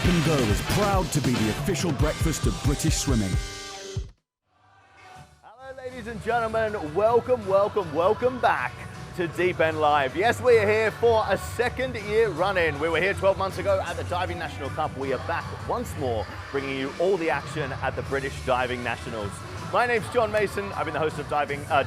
Sip and Go is proud to be the official breakfast of British swimming. Hello ladies and gentlemen, welcome back to Deep End Live. Yes, we are here for a second year run-in. We were here 12 months ago at the Diving National Cup. We are back once more, bringing you all the action at the British Diving Nationals. My name's John Mason. I've been the host of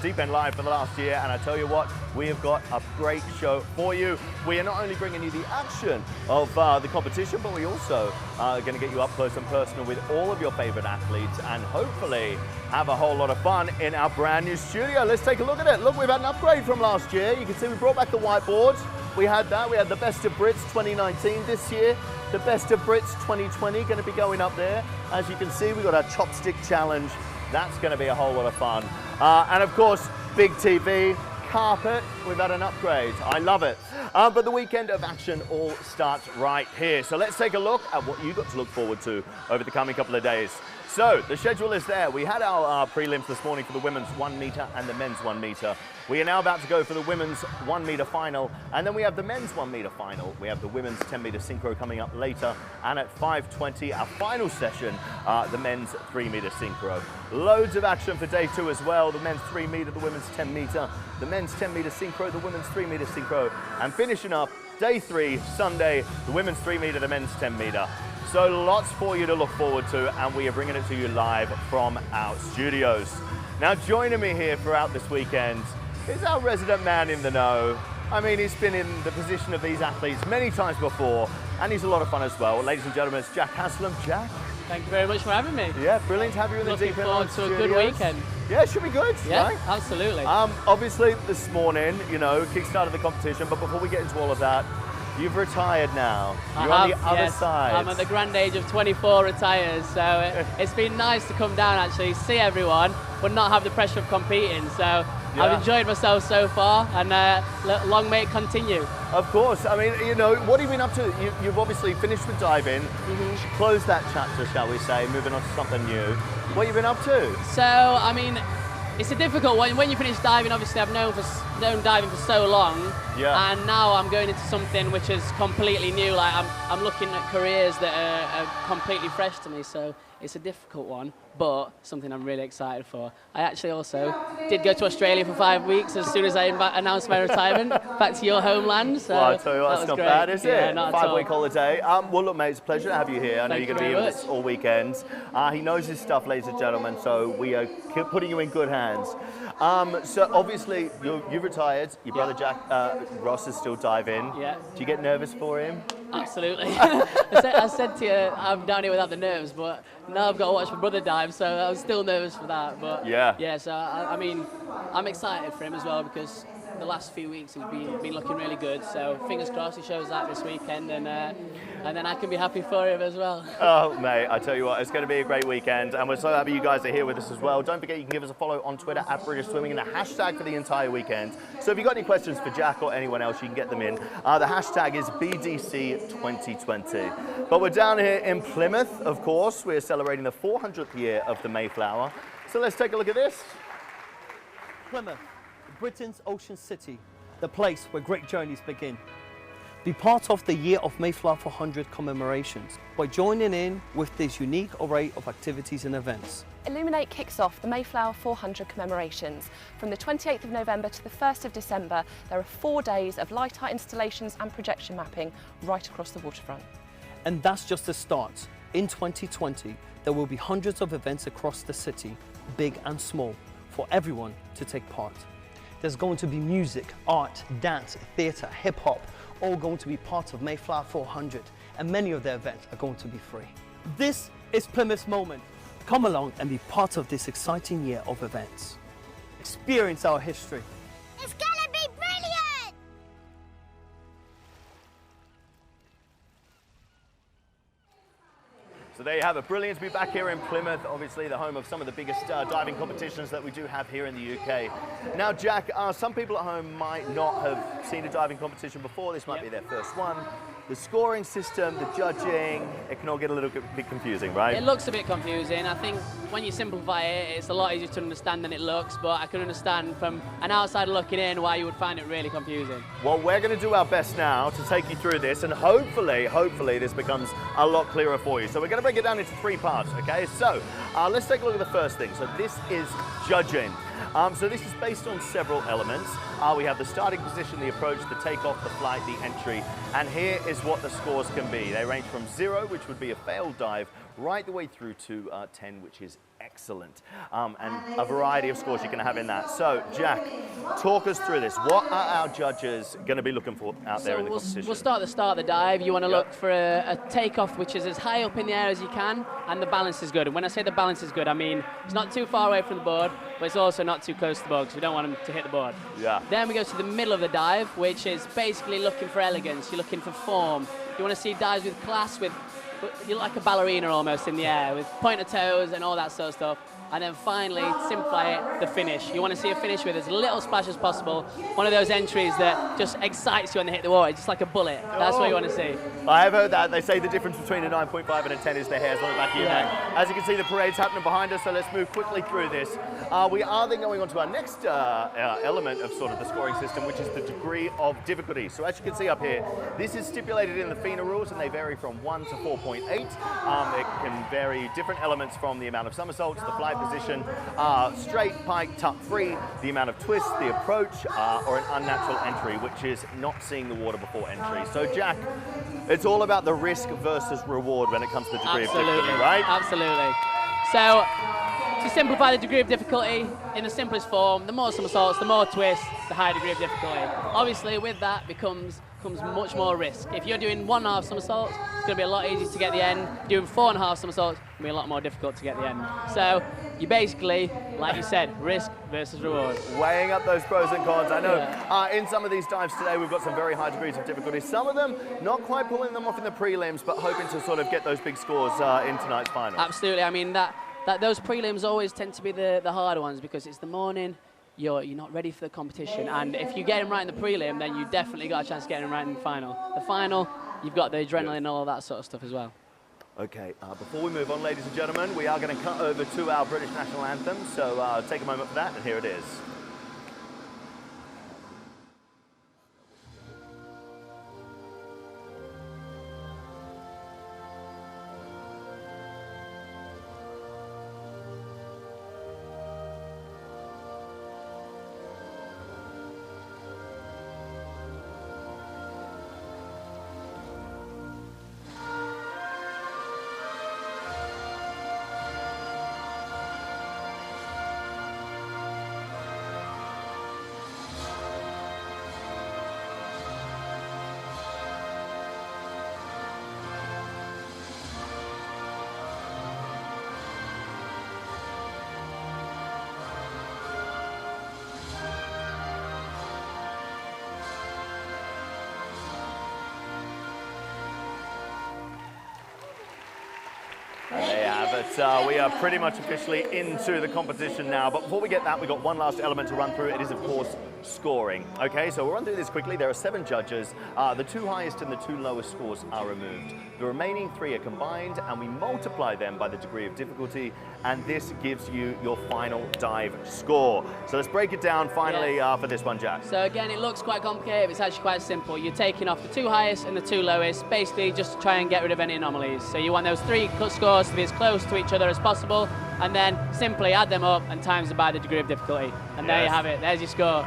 Deep End Live for the last year, and I tell you what, we have got a great show for you. We are not only bringing you the action of the competition, but we also are going to get you up close and personal with all of your favorite athletes, and hopefully have a whole lot of fun in our brand new studio. Let's take a look at it. Look, we've had an upgrade from last year. You can see we brought back the whiteboard. We had that. We had the Best of Brits 2019 this year. The Best of Brits 2020 going to be going up there. As you can see, we've got our chopstick challenge. That's going to be a whole lot of fun. And of course, big TV, carpet, we've had an upgrade. I love it. But the weekend of action all starts right here. So let's take a look at what you've got to look forward to over the coming couple of days. So the schedule is there. We had our prelims this morning for the women's 1 meter and the men's 1 meter. We are now about to go for the women's 1 meter final, and then we have the men's 1 meter final. We have the women's 10 meter synchro coming up later, and at 5:20, our final session, the men's 3 meter synchro. Loads of action for day 2 as well. The men's 3 meter, the women's 10 meter, the men's 10 meter synchro, the women's 3 meter synchro, and finishing up day 3, Sunday, the women's 3 meter, the men's 10 meter. So lots for you to look forward to, and we are bringing it to you live from our studios. Now joining me here throughout this weekend is our resident man in the know. I mean, he's been in the position of these athletes many times before, and he's a lot of fun as well. Ladies and gentlemen, it's Jack Haslam. Jack. Thank you very much for having me. Yeah, brilliant to have you in the Deep End Live Looking forward to a good weekend. Yeah, it should be good. Yeah, right? absolutely. Obviously, this morning, you know, kick-started the competition, but before we get into all of that, you've retired now. You're on the other side. I'm at the grand age of 24 retired, so it's been nice to come down actually, see everyone, but not have the pressure of competing. So yeah. I've enjoyed myself so far, and long may it continue. Of course. I mean, you know, what have you been up to? You've obviously finished with diving, closed that chapter, shall we say, moving on to something new. What have you been up to? So, I mean, it's a difficult one. When you finish diving, obviously I've known diving for so long, and now I'm going into something which is completely new. Like I'm looking at careers that are completely fresh to me, so it's a difficult one, but something I'm really excited for. I actually also did go to Australia for 5 weeks as soon as I announced my retirement, back to your homeland. So well, I'll tell you what, that's not bad, is it? Yeah, not at all. 5-week holiday. Well, look, mate, it's a pleasure to have you here. I know you're going to be with us all weekend. He knows his stuff, ladies and gentlemen, so we are putting you in good hands. So obviously, you've retired. Your brother Jack Ross is still diving. Yeah. Do you get nervous for him? Absolutely. I said to you, I'm down here without the nerves, but now I've got to watch my brother dive, so I was still nervous for that. But yeah, so I mean, I'm excited for him as well, because the last few weeks he's been looking really good. So fingers crossed he shows that this weekend, and then I can be happy for him as well. Oh, mate, I tell you what, it's going to be a great weekend, and we're so happy you guys are here with us as well. Don't forget you can give us a follow on Twitter at British Swimming, and a hashtag for the entire weekend. So if you've got any questions for Jack or anyone else, you can get them in. The hashtag is BDC2020. But we're down here in Plymouth, of course. We're celebrating the 400th year of the Mayflower. So let's take a look at this. Plymouth, Britain's ocean city, the place where great journeys begin. Be part of the Year of Mayflower 400 commemorations by joining in with this unique array of activities and events. Illuminate kicks off the Mayflower 400 commemorations. From the 28th of November to the 1st of December, there are 4 days of light art installations and projection mapping right across the waterfront. And that's just the start. In 2020, there will be hundreds of events across the city, big and small, for everyone to take part. There's going to be music, art, dance, theatre, hip-hop, all going to be part of Mayflower 400, and many of the events are going to be free. This is Plymouth's moment. Come along and be part of this exciting year of events. Experience our history. It's gonna be brilliant! So there you have it. Brilliant to be back here in Plymouth, obviously the home of some of the biggest diving competitions that we do have here in the UK. Now, Jack, some people at home might not have seen a diving competition before. This might be their first one. The scoring system, the judging, it can all get a little bit confusing, right? It looks a bit confusing. I think when you simplify it, it's a lot easier to understand than it looks, but I can understand from an outsider looking in why you would find it really confusing. Well, we're going to do our best now to take you through this, and hopefully this becomes a lot clearer for you. So we're going to break it down into 3 parts, okay? So let's take a look at the first thing. So this is judging. So this is based on several elements. We have the starting position, the approach, the takeoff, the flight, the entry, and here is what the scores can be. They range from 0, which would be a failed dive, right the way through to 10, which is excellent, and a variety of scores you can have in that. So, Jack, talk us through this. What are our judges going to be looking for out there in the competition? We'll start at the start of the dive. You want to look for a takeoff which is as high up in the air as you can, and the balance is good. And when I say the balance is good, I mean it's not too far away from the board, but it's also not too close to the board, because we don't want them to hit the board. Yeah. Then we go to the middle of the dive, which is basically looking for elegance. You're looking for form. You want to see dives with class, you're like a ballerina almost in the air, with pointer toes and all that sort of stuff. And then finally, to simplify it, the finish. You want to see a finish with as little splash as possible. One of those entries that just excites you when they hit the water, just like a bullet. That's what you want to see. I have heard that. They say the difference between a 9.5 and a 10 is the hairs on the back of your neck. As you can see, the parade's happening behind us, so let's move quickly through this. We are then going on to our next element of sort of the scoring system, which is the degree of difficulty. So as you can see up here, this is stipulated in the FINA rules, and they vary from 1 to 4.8. It can vary different elements from the amount of somersaults, the flight position, straight, pike, tuck free, the amount of twist, the approach, or an unnatural entry, which is not seeing the water before entry. So Jack, it's all about the risk versus reward when it comes to the degree of difficulty, right? Absolutely. So to simplify the degree of difficulty in the simplest form, the more somersaults, the more twists, the higher degree of difficulty. Obviously with that comes much more risk. If you're doing 1.5 somersaults, it's going to be a lot easier to get the end. Doing 4.5 somersaults, it's going to be a lot more difficult to get the end. So you basically, like you said, risk versus reward. Weighing up those pros and cons. I know in some of these dives today, we've got some very high degrees of difficulty. Some of them not quite pulling them off in the prelims, but hoping to sort of get those big scores in tonight's final. Absolutely. I mean, those prelims always tend to be the harder ones, because it's the morning. You're not ready for the competition, and if you get them right in the prelim, then you definitely got a chance of getting them right in the final. The final, you've got the adrenaline and all that sort of stuff as well. Okay, before we move on, ladies and gentlemen, we are going to cut over to our British national anthem, so take a moment for that, and here it is. And there you have it. We are pretty much officially into the competition now. But before we get that, we've got one last element to run through. It is, of course, scoring. Okay, so we'll run through this quickly. There are 7 judges. The 2 highest and the 2 lowest scores are removed. The remaining 3 are combined, and we multiply them by the degree of difficulty, and this gives you your final dive score. So let's break it down finally for this one, Jack. So again, it looks quite complicated, but it's actually quite simple. You're taking off the 2 highest and the 2 lowest, basically just to try and get rid of any anomalies. So you want those 3 scores to be as close to each other as possible, and then simply add them up and times them by the degree of difficulty. And there you have it, there's your score.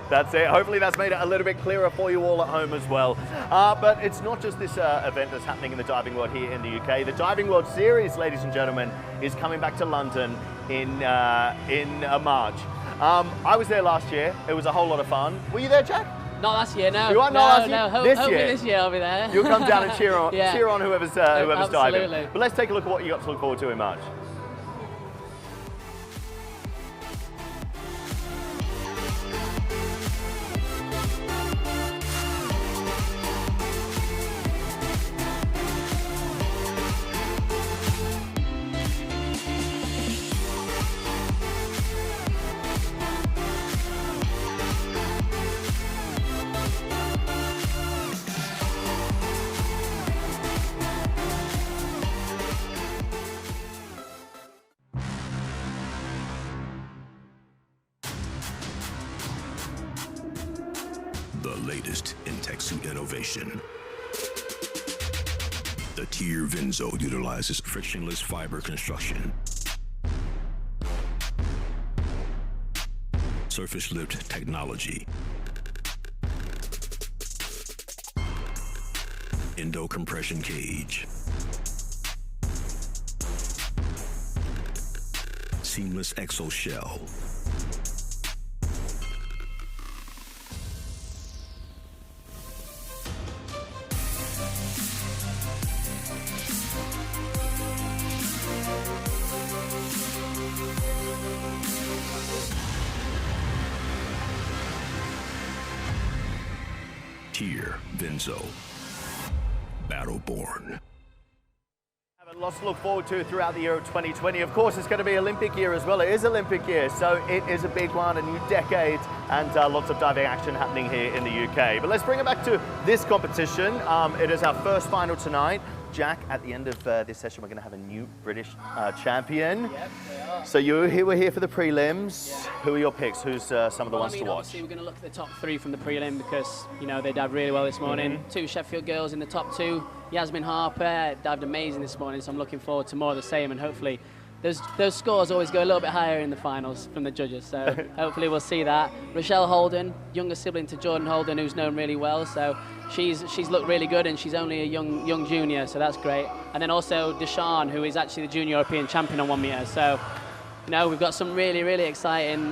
That's it. Hopefully that's made it a little bit clearer for you all at home as well. But it's not just this event that's happening in the diving world here in the UK. The Diving World Series, ladies and gentlemen, is coming back to London in March. I was there last year. It was a whole lot of fun. Were you there, Jack? Not last year, no. You are not last year? Hopefully this year I'll be there. You'll come down and cheer on, cheer on whoever's diving. But let's take a look at what you got to look forward to in March. latest in tech suit innovation. The Tier Venzo utilizes frictionless fiber construction, surface lift technology, endo compression cage, seamless exo shell, Tier Venzo, Battleborn. Lots to look forward to throughout the year of 2020. Of course, it's going to be Olympic year as well. It is Olympic year, so it is a big one, a new decade, and lots of diving action happening here in the UK. But let's bring it back to this competition. It is our first final tonight. Jack, at the end of this session, we're going to have a new British champion. Yep, they are. So we're here for the prelims. Yeah. Who are your picks? Who's some of the ones to watch? Obviously, we're going to look at the top 3 from the prelim because, you know, they dived really well this morning. 2 Sheffield girls in the top 2. Yasmin Harper dived amazing this morning, so I'm looking forward to more of the same, and hopefully those scores always go a little bit higher in the finals from the judges, so hopefully we'll see that. Rochelle Holden, younger sibling to Jordan Holden, who's known really well, so she's looked really good, and she's only a young junior, so that's great. And then also Deshawn, who is actually the junior European champion on 1 meter, so you know, we've got some really exciting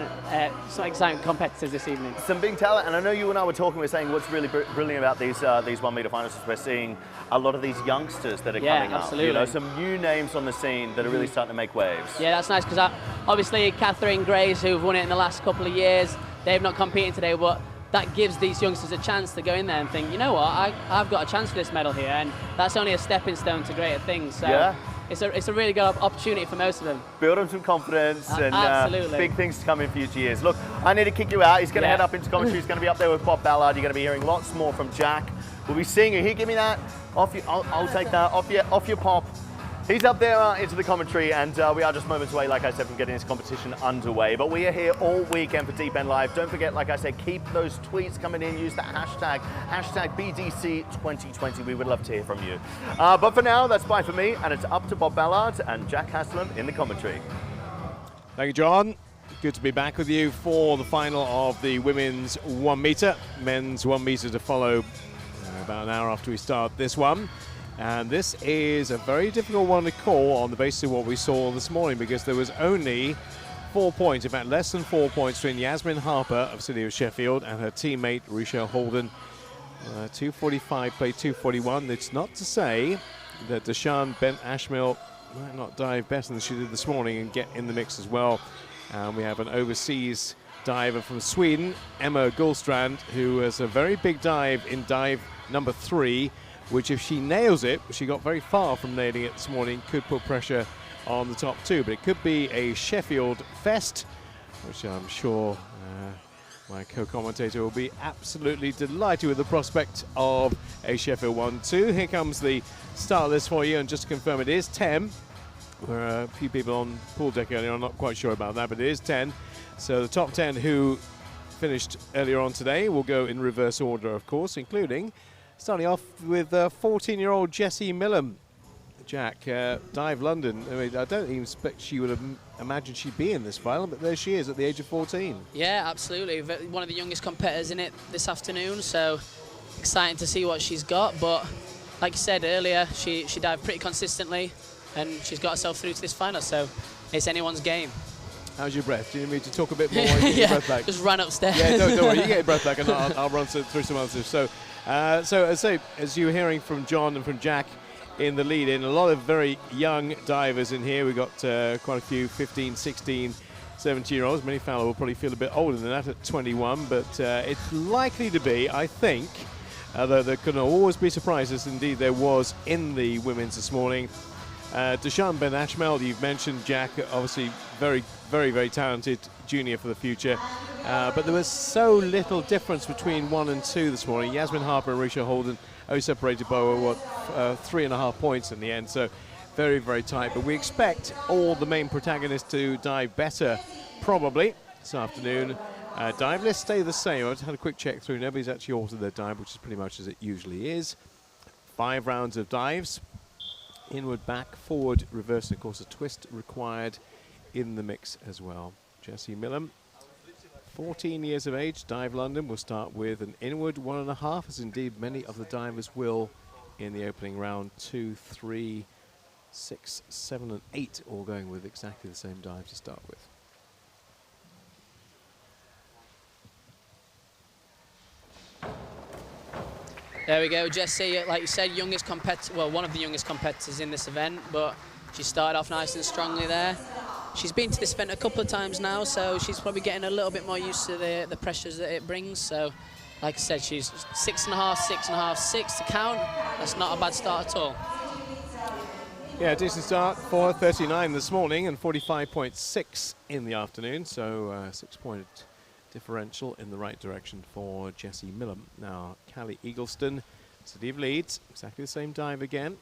competitors this evening. Some big talent, and I know you and I were talking, we're saying what's really brilliant about these 1 meter finals is we're seeing a lot of these youngsters that are coming up. You know, some new names on the scene that are really starting to make waves. Yeah, that's nice, because obviously Catherine Grace, who've won it in the last couple of years, they've not competed today, but that gives these youngsters a chance to go in there and think, you know what, I've got a chance for this medal here, and that's only a stepping stone to greater things. So yeah. It's a really good opportunity for most of them. Build them some confidence and big things to come in future years. Look, I need to kick you out. He's going to head up into commentary. He's going to be up there with Bob Ballard. You're going to be hearing lots more from Jack. We'll be seeing you. Here, give me that. I'll take that. Off your pop. He's up there into the commentary, and we are just moments away, like I said, from getting this competition underway. But we are here all weekend for Deep End Live. Don't forget, like I said, keep those tweets coming in. Use that hashtag BDC2020. We would love to hear from you. But for now, that's bye for me, and it's up to Bob Ballard and Jack Haslam in the commentary. Thank you, John. Good to be back with you for the final of the women's 1 meter. Men's 1 meter to follow about an hour after we start this one. And this is a very difficult one to call on the basis of what we saw this morning, because there was only 4 points, in fact less than 4 points, between Yasmin Harper of City of Sheffield and her teammate Rochelle Holden. 2:45 played 2:41. It's not to say that Deshawn Bent Ashmill might not dive better than she did this morning and get in the mix as well. We have an overseas diver from Sweden, Emma Gullstrand, who has a very big dive in dive number 3, which if she nails it, she got very far from nailing it this morning, could put pressure on the top 2. But it could be a Sheffield fest, which I'm sure my co-commentator will be absolutely delighted with the prospect of a Sheffield 1-2. Here comes the start list for you, and just to confirm, it is 10. There are a few people on pool deck earlier, I'm not quite sure about that, but it is 10. So the top 10 who finished earlier on today will go in reverse order, of course, including starting off with 14-year-old Jessie Millam. Jack, Dive London. I mean, I don't even expect she would have imagined she'd be in this final, but there she is at the age of 14. Yeah, absolutely. One of the youngest competitors in it this afternoon, so exciting to see what she's got. But like you said earlier, she dived pretty consistently, and she's got herself through to this final, so it's anyone's game. How's your breath? Do you need me to talk a bit more? Yeah, your breath back? Just run upstairs. Yeah, don't worry, you get your breath back, and I'll run through some others. So as you were hearing from John and from Jack in the lead-in, a lot of very young divers in here. We've got quite a few 15, 16, 17-year-olds. Many Fowler will probably feel a bit older than that at 21, but it's likely to be, I think, though there can always be surprises, indeed there was in the women's this morning. Deshawn Ben Ashmel, you've mentioned, Jack, obviously very talented junior for the future. But there was so little difference between 1 and 2 this morning. Yasmin Harper and Risha Holden only separated by 3.5 points in the end, so very tight. But we expect all the main protagonists to dive better, probably, this afternoon. Dive lists stay the same. I've had a quick check through. Nobody's actually altered their dive, which is pretty much as it usually is. 5 rounds of dives. Inward, back, forward, reverse, and of course a twist required in the mix as well. Jessie Millam, 14 years of age, Dive London, will start with an inward 1.5, as indeed many of the divers will in the opening round. 2, 3, 6, 7, and 8 all going with exactly the same dive to start with. There we go, Jessie, like you said, youngest competitor, well, one of the youngest competitors in this event, but she started off nice and strongly there. She's been to this event a couple of times now, so she's probably getting a little bit more used to the pressures that it brings. So, like I said, she's 6.5, 6.5, 6 to count. That's not a bad start at all. Yeah, decent start, 4:39 this morning and 45.6 in the afternoon, so 6-point differential in the right direction for Jessie Millam. Now, Callie Eagleston, City of Leeds, exactly the same dive again.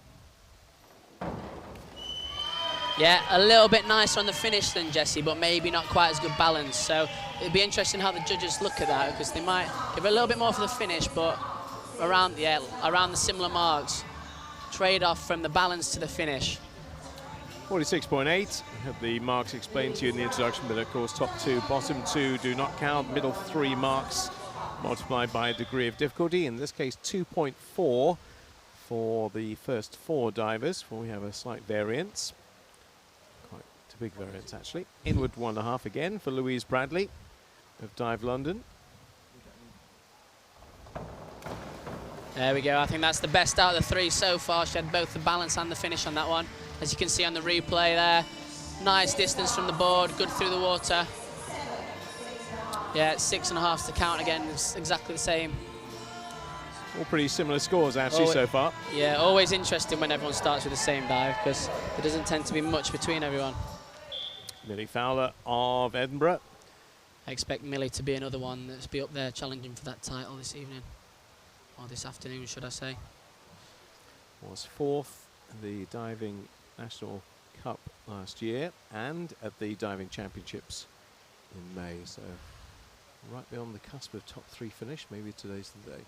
Yeah, a little bit nicer on the finish than Jessie, but maybe not quite as good balance. So it'll be interesting how the judges look at that, because they might give a little bit more for the finish, but around the similar marks. Trade-off from the balance to the finish. 46.8. I have the marks explained to you in the introduction, but of course top 2, bottom 2 do not count. Middle 3 marks multiplied by a degree of difficulty. In this case, 2.4 for the first 4 divers, where we have a slight variance. Quite a big variance, actually. Inward 1.5 again for Louise Bradley of Dive London. There we go. I think that's the best out of the 3 so far. She had both the balance and the finish on that one. As you can see on the replay there, nice distance from the board, good through the water. Yeah, 6.5 to count again. It's exactly the same. All pretty similar scores, actually, so far. Yeah, always interesting when everyone starts with the same dive, because there doesn't tend to be much between everyone. Millie Fowler of Edinburgh. I expect Millie to be another one that's be up there challenging for that title this evening. Or this afternoon, should I say. Was 4th in the Diving National Cup last year and at the Diving Championships in May. So right beyond the cusp of top 3 finish. Maybe today's the day.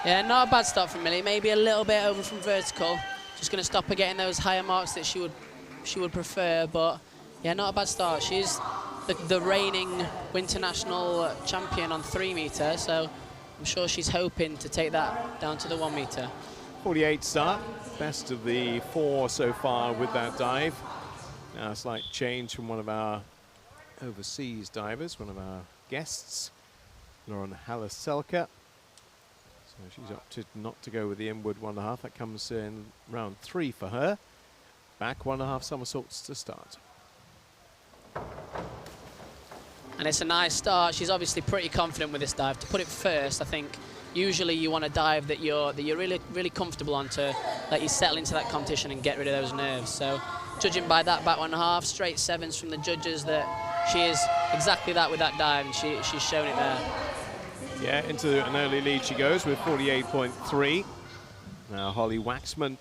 Yeah, not a bad start from Millie. Maybe a little bit over from vertical. Just going to stop her getting those higher marks that she would prefer. But yeah, not a bad start. She's the reigning Winter National champion on 3 metre, so I'm sure she's hoping to take that down to the 1 metre. 48 start, best of the 4 so far with that dive. Now a slight change from one of our overseas divers, one of our guests, Lauren Haller-Selke. So she's opted not to go with the inward 1.5. That comes in round 3 for her. Back 1.5 somersaults to start. And it's a nice start. She's obviously pretty confident with this dive. To put it first, I think usually you want a dive that you're really comfortable on, to let you settle into that competition and get rid of those nerves. So judging by that back 1.5, straight 7s from the judges, that she is exactly that with that dive, and she's shown it there. Yeah, into an early lead she goes with 48.3. Now Holly Waxman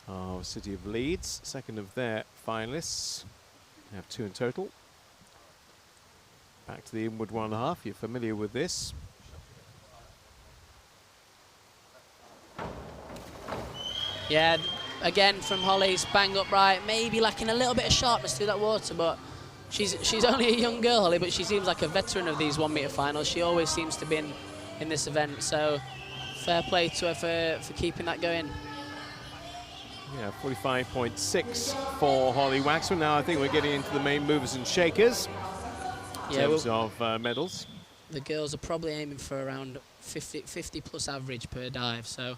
of City of Leeds, second of their finalists. They have 2 in total. Back to the inward 1.5. You're familiar with this. Yeah, again from Holly's bang upright, maybe lacking a little bit of sharpness through that water, but she's only a young girl, Holly, but she seems like a veteran of these 1 metre finals. She always seems to be in this event, so fair play to her for keeping that going. Yeah, 45.6 for Holly Waxman. Now I think we're getting into the main movers and shakers in terms of medals. The girls are probably aiming for around 50 plus average per dive, so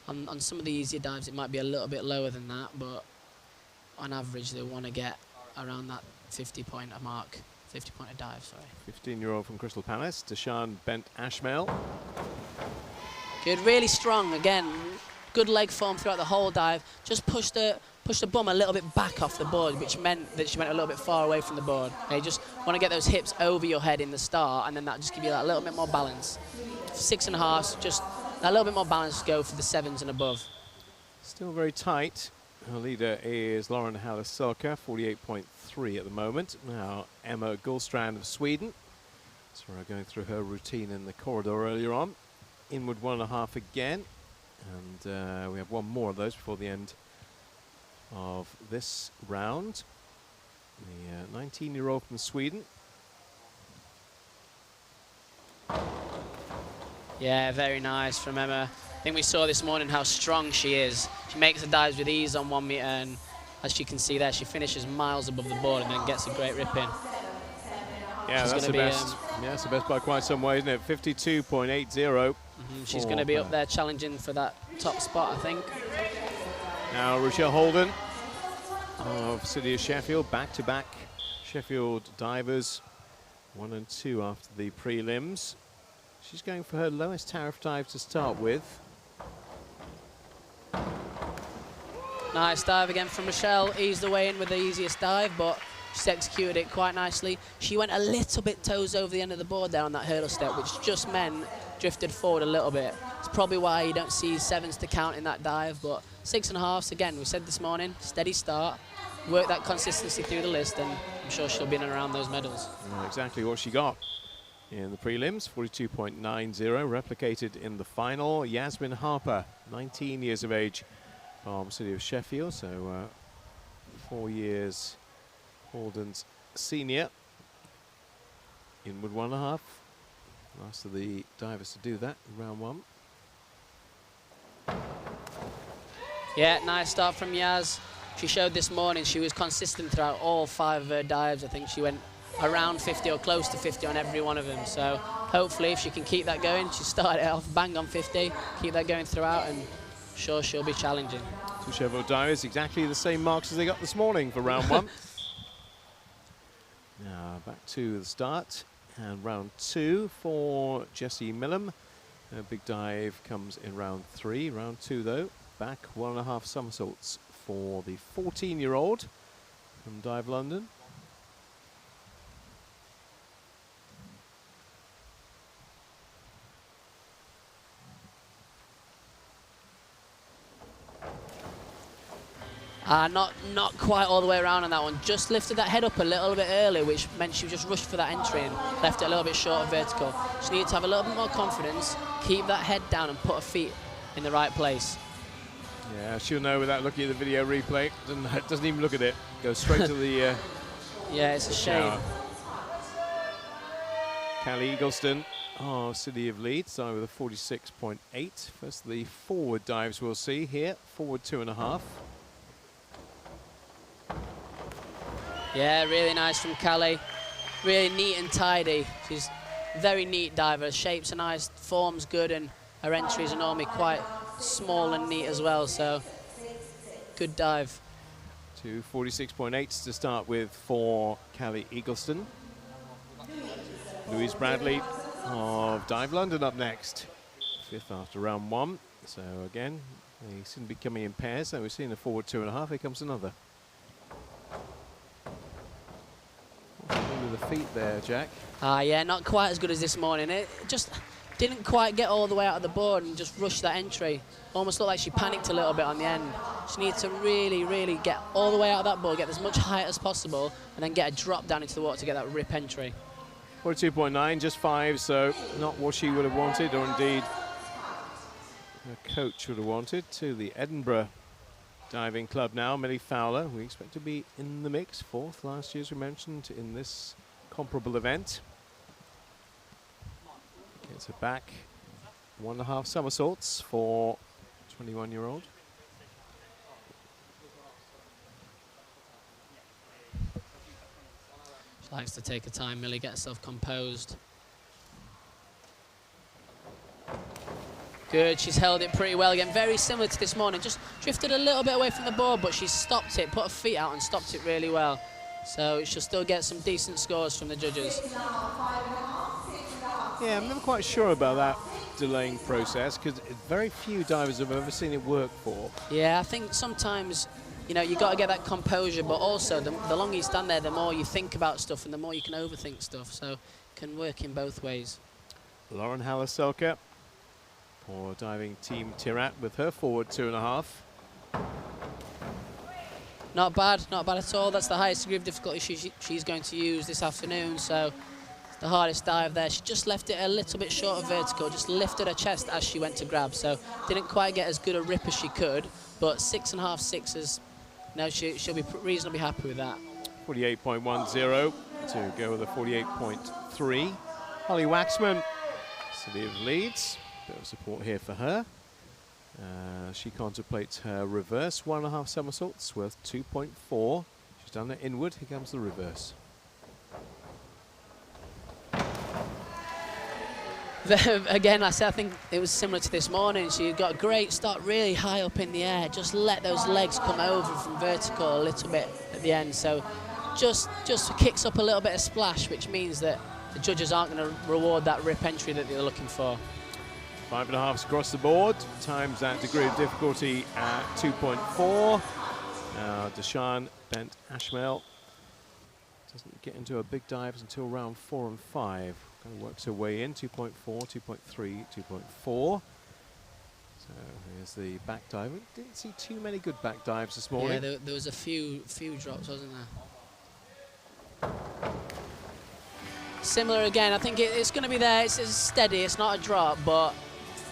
on some of the easier dives it might be a little bit lower than that, but on average they want to get around that 50-point mark, 50-point a dive, sorry. 15-year-old from Crystal Palace, Deshaun Bent Ashmail. Good, really strong again. Good leg form throughout the whole dive. Just pushed the bum a little bit back off the board, which meant that she went a little bit far away from the board. You just want to get those hips over your head in the start, and then that just give you that little bit more balance. 6.5, just a little bit more balance to go for the 7s and above. Still very tight. Her leader is Lauren Halle-Selke, 48.3 at the moment. Now Emma Gullstrand of Sweden. So we're going through her routine in the corridor earlier on. Inward 1.5 again. And we have one more of those before the end of this round. The 19-year-old from Sweden. Yeah, very nice from Emma. I think we saw this morning how strong she is. She makes the dives with ease on 1 meter, and as you can see there, she finishes miles above the board and then gets a great rip in. Yeah, that's the best. Yeah, that's the best by quite some way, isn't it? 52.80. She's going to be up there challenging for that top spot, I think. Now Rochelle Holden of City of Sheffield, back-to-back Sheffield divers, 1 and 2 after the prelims. She's going for her lowest tariff dive to start with. Nice dive again from Rochelle. Eased the way in with the easiest dive, but she's executed it quite nicely. She went a little bit toes over the end of the board there on that hurdle step, which just meant drifted forward a little bit. It's probably why you don't see 7s to count in that dive, but 6.5s, again, we said this morning, steady start. Work that consistency through the list, and I'm sure she'll be in and around those medals. Exactly what she got in the prelims, 42.90, replicated in the final. Yasmin Harper, 19 years of age, from City of Sheffield, so 4 years Holden's senior. Inward 1.5. Last of the divers to do that in round 1. Yeah, nice start from Yaz. She showed this morning she was consistent throughout all 5 of her dives. I think she went around 50 or close to 50 on every one of them. So hopefully if she can keep that going, she started off bang on 50, keep that going throughout, and sure she'll be challenging. Two Sheffield divers, exactly the same marks as they got this morning for round 1. Now back to the start, and round 2 for Jessie Millam. Her big dive comes in round 3. Round 2 though, back 1.5 somersaults for the 14-year-old from Dive London. Not quite all the way around on that one. Just lifted that head up a little bit early, which meant she just rushed for that entry and left it a little bit short of vertical. She needed to have a little bit more confidence, keep that head down and put her feet in the right place. Yeah, she'll know without looking at the video replay. Doesn't even look at it. Goes straight to the yeah, it's a shame. Callie Eagleston of City of Leeds, dive with a 46.8. First the forward dives we'll see here. Forward 2.5. Yeah, really nice from Callie. Really neat and tidy. She's a very neat diver. Shapes are nice, form's good, and her entries are normally quite small and neat as well, so good dive. To 46.8 to start with for Callie Eagleston. Louise Bradley of Dive London up next. 5th after round 1. So again, they seem to be coming in pairs. So we've seen a forward 2.5. Here comes another. With the feet there, Jack. Yeah, not quite as good as this morning. It just didn't quite get all the way out of the board and just rushed that entry. Almost looked like she panicked a little bit on the end. She needs to really, really get all the way out of that board, get as much height as possible, and then get a drop down into the water to get that rip entry. 42.9, just 5, so not what she would have wanted, or indeed her coach would have wanted. To the Edinburgh Diving Club now, Millie Fowler. We expect to be in the mix, 4th last year, as we mentioned, in this comparable event. Gets her back, 1.5 somersaults for 21-year-old. She likes to take her time, Millie, get herself composed. Good, she's held it pretty well again, very similar to this morning. Just drifted a little bit away from the board, but she's stopped it, put her feet out and stopped it really well. So she'll still get some decent scores from the judges. Yeah, I'm never quite sure about that delaying process, because very few divers have ever seen it work for. Yeah, I think sometimes, you know, you got to get that composure, but also the longer you stand there, the more you think about stuff and the more you can overthink stuff. So it can work in both ways. Lauren Halle-Selke for diving team Tirat with her forward 2.5. Not bad at all. That's the highest degree of difficulty she's going to use this afternoon. So it's the hardest dive there. She just left it a little bit short of vertical, just lifted her chest as she went to grab. So didn't quite get as good a rip as she could, but 6.5 sixes. No, she'll be reasonably happy with that. 48.10 to go with a 48.3. Holly Waxman, City of Leeds. Bit of support here for her. She contemplates her reverse 1.5 somersaults worth 2.4. She's done it inward. Here comes the reverse. Again, I think it was similar to this morning. She got a great start really high up in the air. Just let those legs come over from vertical a little bit at the end. So just kicks up a little bit of splash, which means that the judges aren't going to reward that rip entry that they're looking for. 5.5s across the board, times that degree of difficulty at 2.4. Now Deshawn Bent Ashmel doesn't get into her big dives until round 4 and 5. Kind of works her way in, 2.4, 2.3, 2.4. So here's the back dive. We didn't see too many good back dives this morning. Yeah, there was a few drops, wasn't there? Similar again, I think it's going to be there. It's steady, it's not a drop, but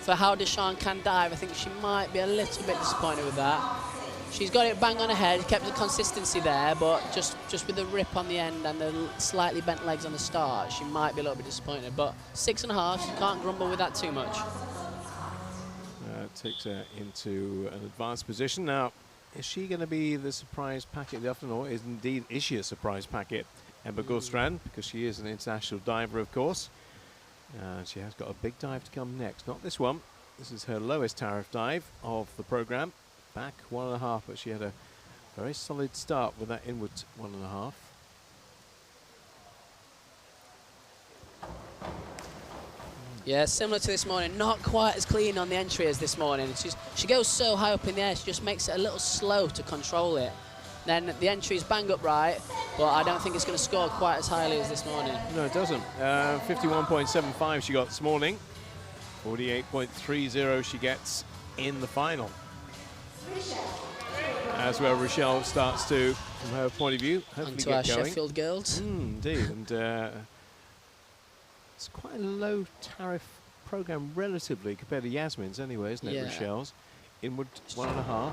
for how Deshawn can dive, I think she might be a little bit disappointed with that. She's got it bang on her head, kept the consistency there, but just with the rip on the end and the slightly bent legs on the start, she might be a little bit disappointed. But 6.5, she can't grumble with that too much. Takes her into an advanced position. Now, is she going to be the surprise packet of the afternoon, or is she a surprise packet? Emma Gullstrand, because she is an international diver, of course. She has got a big dive to come next. Not this one. This is her lowest tariff dive of the program. Back 1.5, but she had a very solid start with that inward 1.5. Yeah, similar to this morning, not quite as clean on the entry as this morning. She goes so high up in the air, she just makes it a little slow to control it. Then the entry's bang up right, but I don't think it's going to score quite as highly as this morning. No, it doesn't. 51.75 she got this morning. 48.30 she gets in the final. As well, Rochelle starts to, from her point of view, hopefully Onto get our going. Sheffield girls. Indeed, and it's quite a low tariff program relatively compared to Yasmin's anyway, isn't it, Yeah. Rochelle's? Inward 1.5.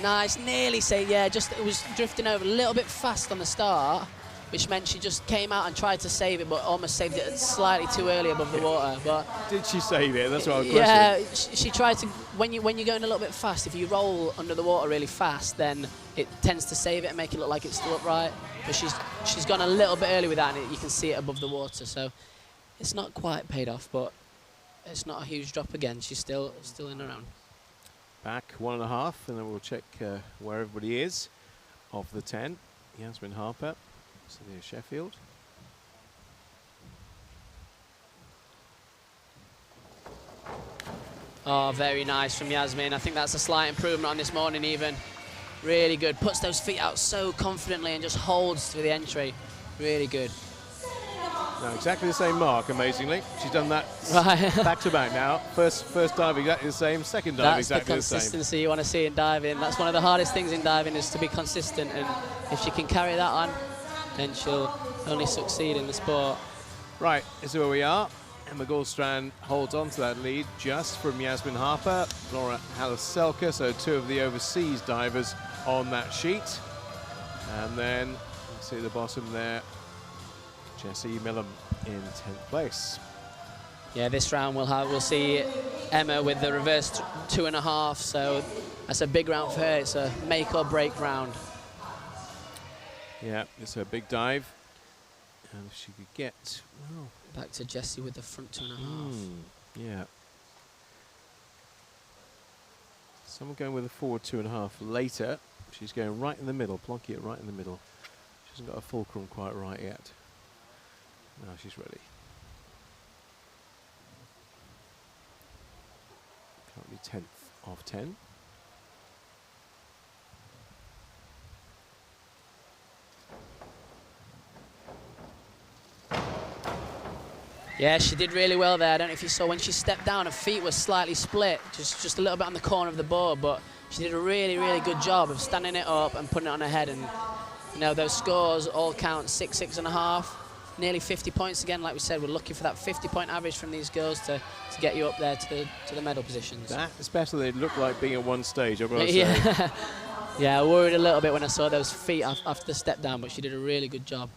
Nice, nearly say, yeah, just it was drifting over a little bit fast on the start, which meant she just came out and tried to save it, but almost saved it slightly too early above the water. But did she save it? That's what I was questioning. Yeah, she tried to, when you're going a little bit fast, if you roll under the water really fast, then it tends to save it and make it look like it's still upright. But she's gone a little bit early with that, and you can see it above the water, so it's not quite paid off, but it's not a huge drop again. She's still in around. Back 1.5, and then we'll check where everybody is of the 10. Yasmin Harper, City of Sheffield. Oh, very nice from Yasmin. I think that's a slight improvement on this morning even. Really good. Puts those feet out so confidently and just holds to the entry. Really good. Now, exactly the same mark, amazingly. She's done that back to back now. First dive exactly the same, second dive exactly the same. That's the consistency you want to see in diving. That's one of the hardest things in diving, is to be consistent, and if she can carry that on, then she'll only succeed in the sport. Right, this is where we are. Emma Gullstrand holds on to that lead just from Yasmin Harper, Laura Halaselka, so two of the overseas divers on that sheet. And then, you see at the bottom there, Jessie Millam in 10th place. Yeah, this round we'll see Emma with the reverse 2.5, so that's a big round for her. It's a make or break round. Yeah, it's her big dive. And if she could get, well, back to Jessie with the front 2.5. Yeah. Someone going with a forward 2.5 later. She's going right in the middle, plonking it right in the middle. She hasn't got a fulcrum quite right yet. Now she's ready. Currently 10th of 10. Yeah, she did really well there. I don't know if you saw when she stepped down, her feet were slightly split, just a little bit on the corner of the board, but she did a really, really good job of standing it up and putting it on her head. And you know, those scores all count 6, 6.5, nearly 50 points again. Like we said, we're looking for that 50-point average from these girls to get you up there to the medal positions. That especially looked like being at one stage, I've got to say. Yeah. Yeah, I worried a little bit when I saw those feet after the step down, but she did a really good job.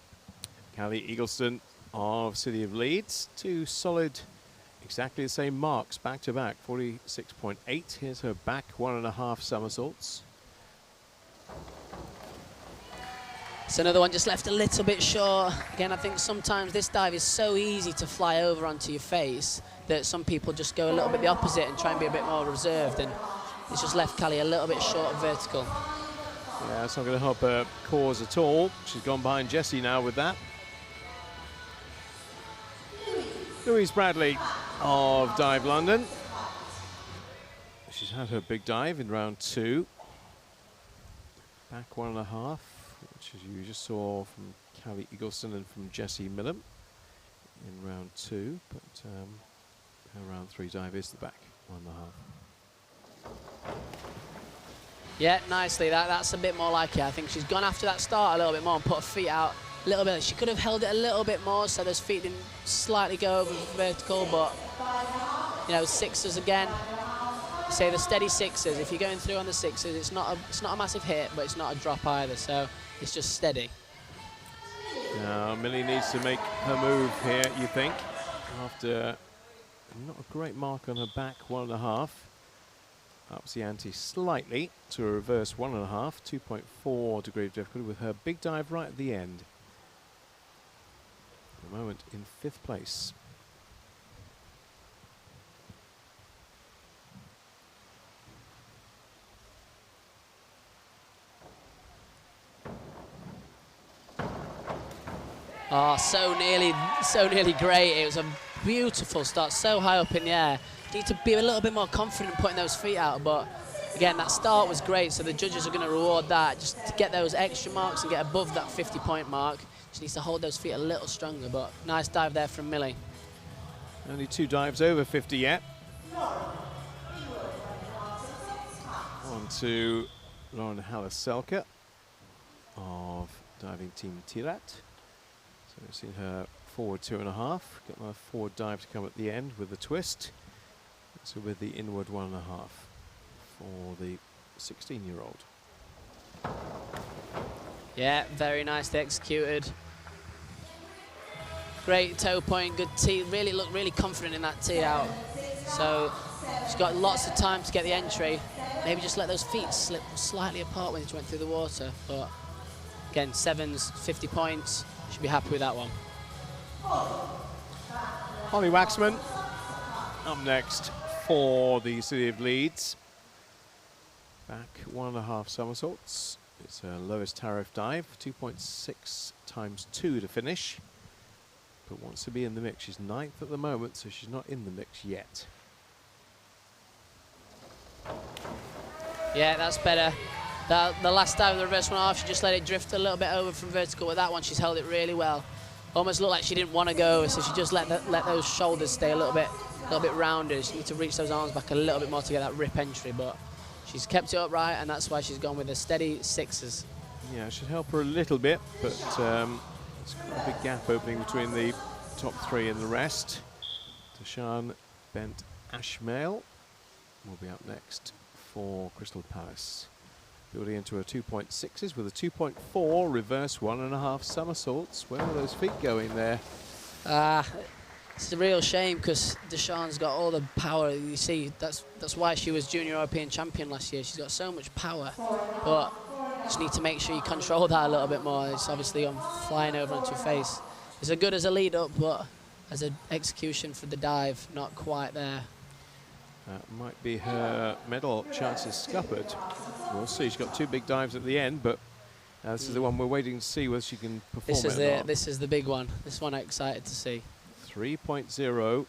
Callie Eagleston of City of Leeds, 2 solid, exactly the same marks back to back. 46.8. Here's her back 1.5 somersaults. So another one just left a little bit short. Again, I think sometimes this dive is so easy to fly over onto your face that some people just go a little bit the opposite and try and be a bit more reserved, and it's just left Callie a little bit short of vertical. Yeah, it's not going to help her cause at all. She's gone behind Jessie now with that. Louise Bradley of Dive London. She's had her big dive in round 2. Back 1.5, which as you just saw from Callie Eagleston and from Jessie Millam in round 2. But her round 3 dive is the back 1.5. Yeah, nicely. That's a bit more like it. I think she's gone after that start a little bit more and put her feet out a little bit. She could have held it a little bit more so those feet didn't slightly go over vertical, but you know, 6s again. Say the steady 6s. If you're going through on the 6s, it's not a massive hit, but it's not a drop either. So it's just steady. Now Millie needs to make her move here, you think, after not a great mark on her back 1.5. Ups the ante slightly to a reverse 1.5, 2.4 degree of difficulty with her big dive right at the end. At the moment in 5th place. Oh, so nearly great. It was a beautiful start, so high up in the air. Need to be a little bit more confident putting those feet out, but again, that start was great, so the judges are going to reward that just to get those extra marks and get above that 50-point mark. Just needs to hold those feet a little stronger, but nice dive there from Millie. Only 2 dives over 50 yet. On to Lauren Haller-Selke of diving team Tirat. So we've seen her forward 2.5, got another forward dive to come at the end with the twist. So with the inward 1.5 for the 16-year-old. Yeah, very nicely executed. Great toe point, good tee. Really looked really confident in that tee out. So she's got lots of time to get the entry. Maybe just let those feet slip slightly apart when she went through the water. But again, 7s, 50 points. Should be happy with that one. Holly Waxman up next for the City of Leeds. Back 1.5 somersaults. It's her lowest tariff dive, 2.6 times 2 to finish. But wants to be in the mix. She's 9th at the moment, so she's not in the mix yet. Yeah, that's better. The last dive, the reverse 1.5, she just let it drift a little bit over from vertical. With that one, she's held it really well. Almost looked like she didn't want to go, so she just let those shoulders stay a little bit rounded. She needs to reach those arms back a little bit more to get that rip entry, but she's kept it upright, and that's why she's gone with the steady 6s. Yeah, it should help her a little bit, but it's quite a big gap opening between the top 3 and the rest. Tashan Bent Ashmail will be up next for Crystal Palace. Building into her 2.6s with a 2.4 reverse 1.5 somersaults. Where are those feet going there? It's a real shame because Deshawn's got all the power. You see, that's why she was Junior European Champion last year. She's got so much power, but just need to make sure you control that a little bit more. It's obviously on flying over onto your face. It's as good as a lead up, but as an execution for the dive, not quite there. That might be her medal chances scuppered. We'll see. She's got 2 big dives at the end, but this is the one we're waiting to see whether she can perform This is the big one. This one I'm excited to see. 3.0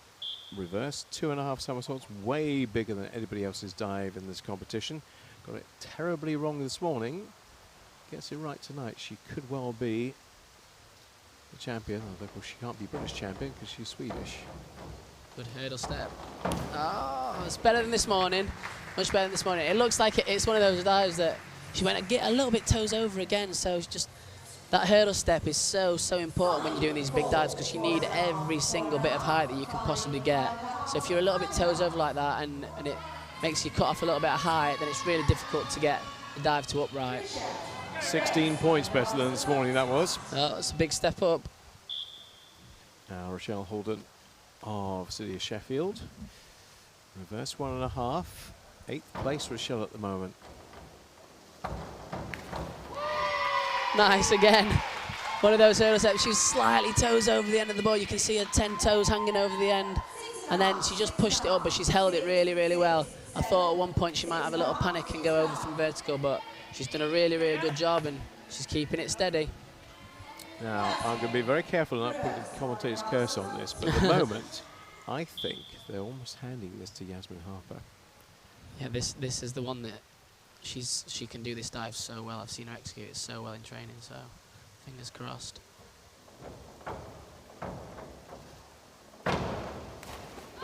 reverse 2.5 somersaults, way bigger than anybody else's dive in this competition. Got it terribly wrong this morning. Gets it right tonight. She could well be the champion. Although of course she can't be British champion because she's Swedish. Good hurdle step. Oh, it's better than this morning. Much better than this morning. It looks like it's one of those dives that she went a little bit toes over again, so it's just that hurdle step is so important when you're doing these big dives, because you need every single bit of height that you can possibly get. So if you're a little bit toes over like that and it makes you cut off a little bit of height, then it's really difficult to get the dive to upright. 16 points better than this morning, that was. Oh, that's a big step up. Now Rochelle Holden of City of Sheffield. Reverse 1.5. 8th place Rochelle at the moment. Nice again. One of those hurdle steps. She's slightly toes over the end of the board. You can see her 10 toes hanging over the end. And then she just pushed it up, but she's held it really, really well. I thought at one point she might have a little panic and go over from vertical, but she's done a really, really good job, and she's keeping it steady. Now, I'm going to be very careful not putting the commentator's curse on this, but at the moment, I think they're almost handing this to Yasmin Harper. Yeah, this is the one that she can do this dive so well. I've seen her execute it so well in training, so fingers crossed.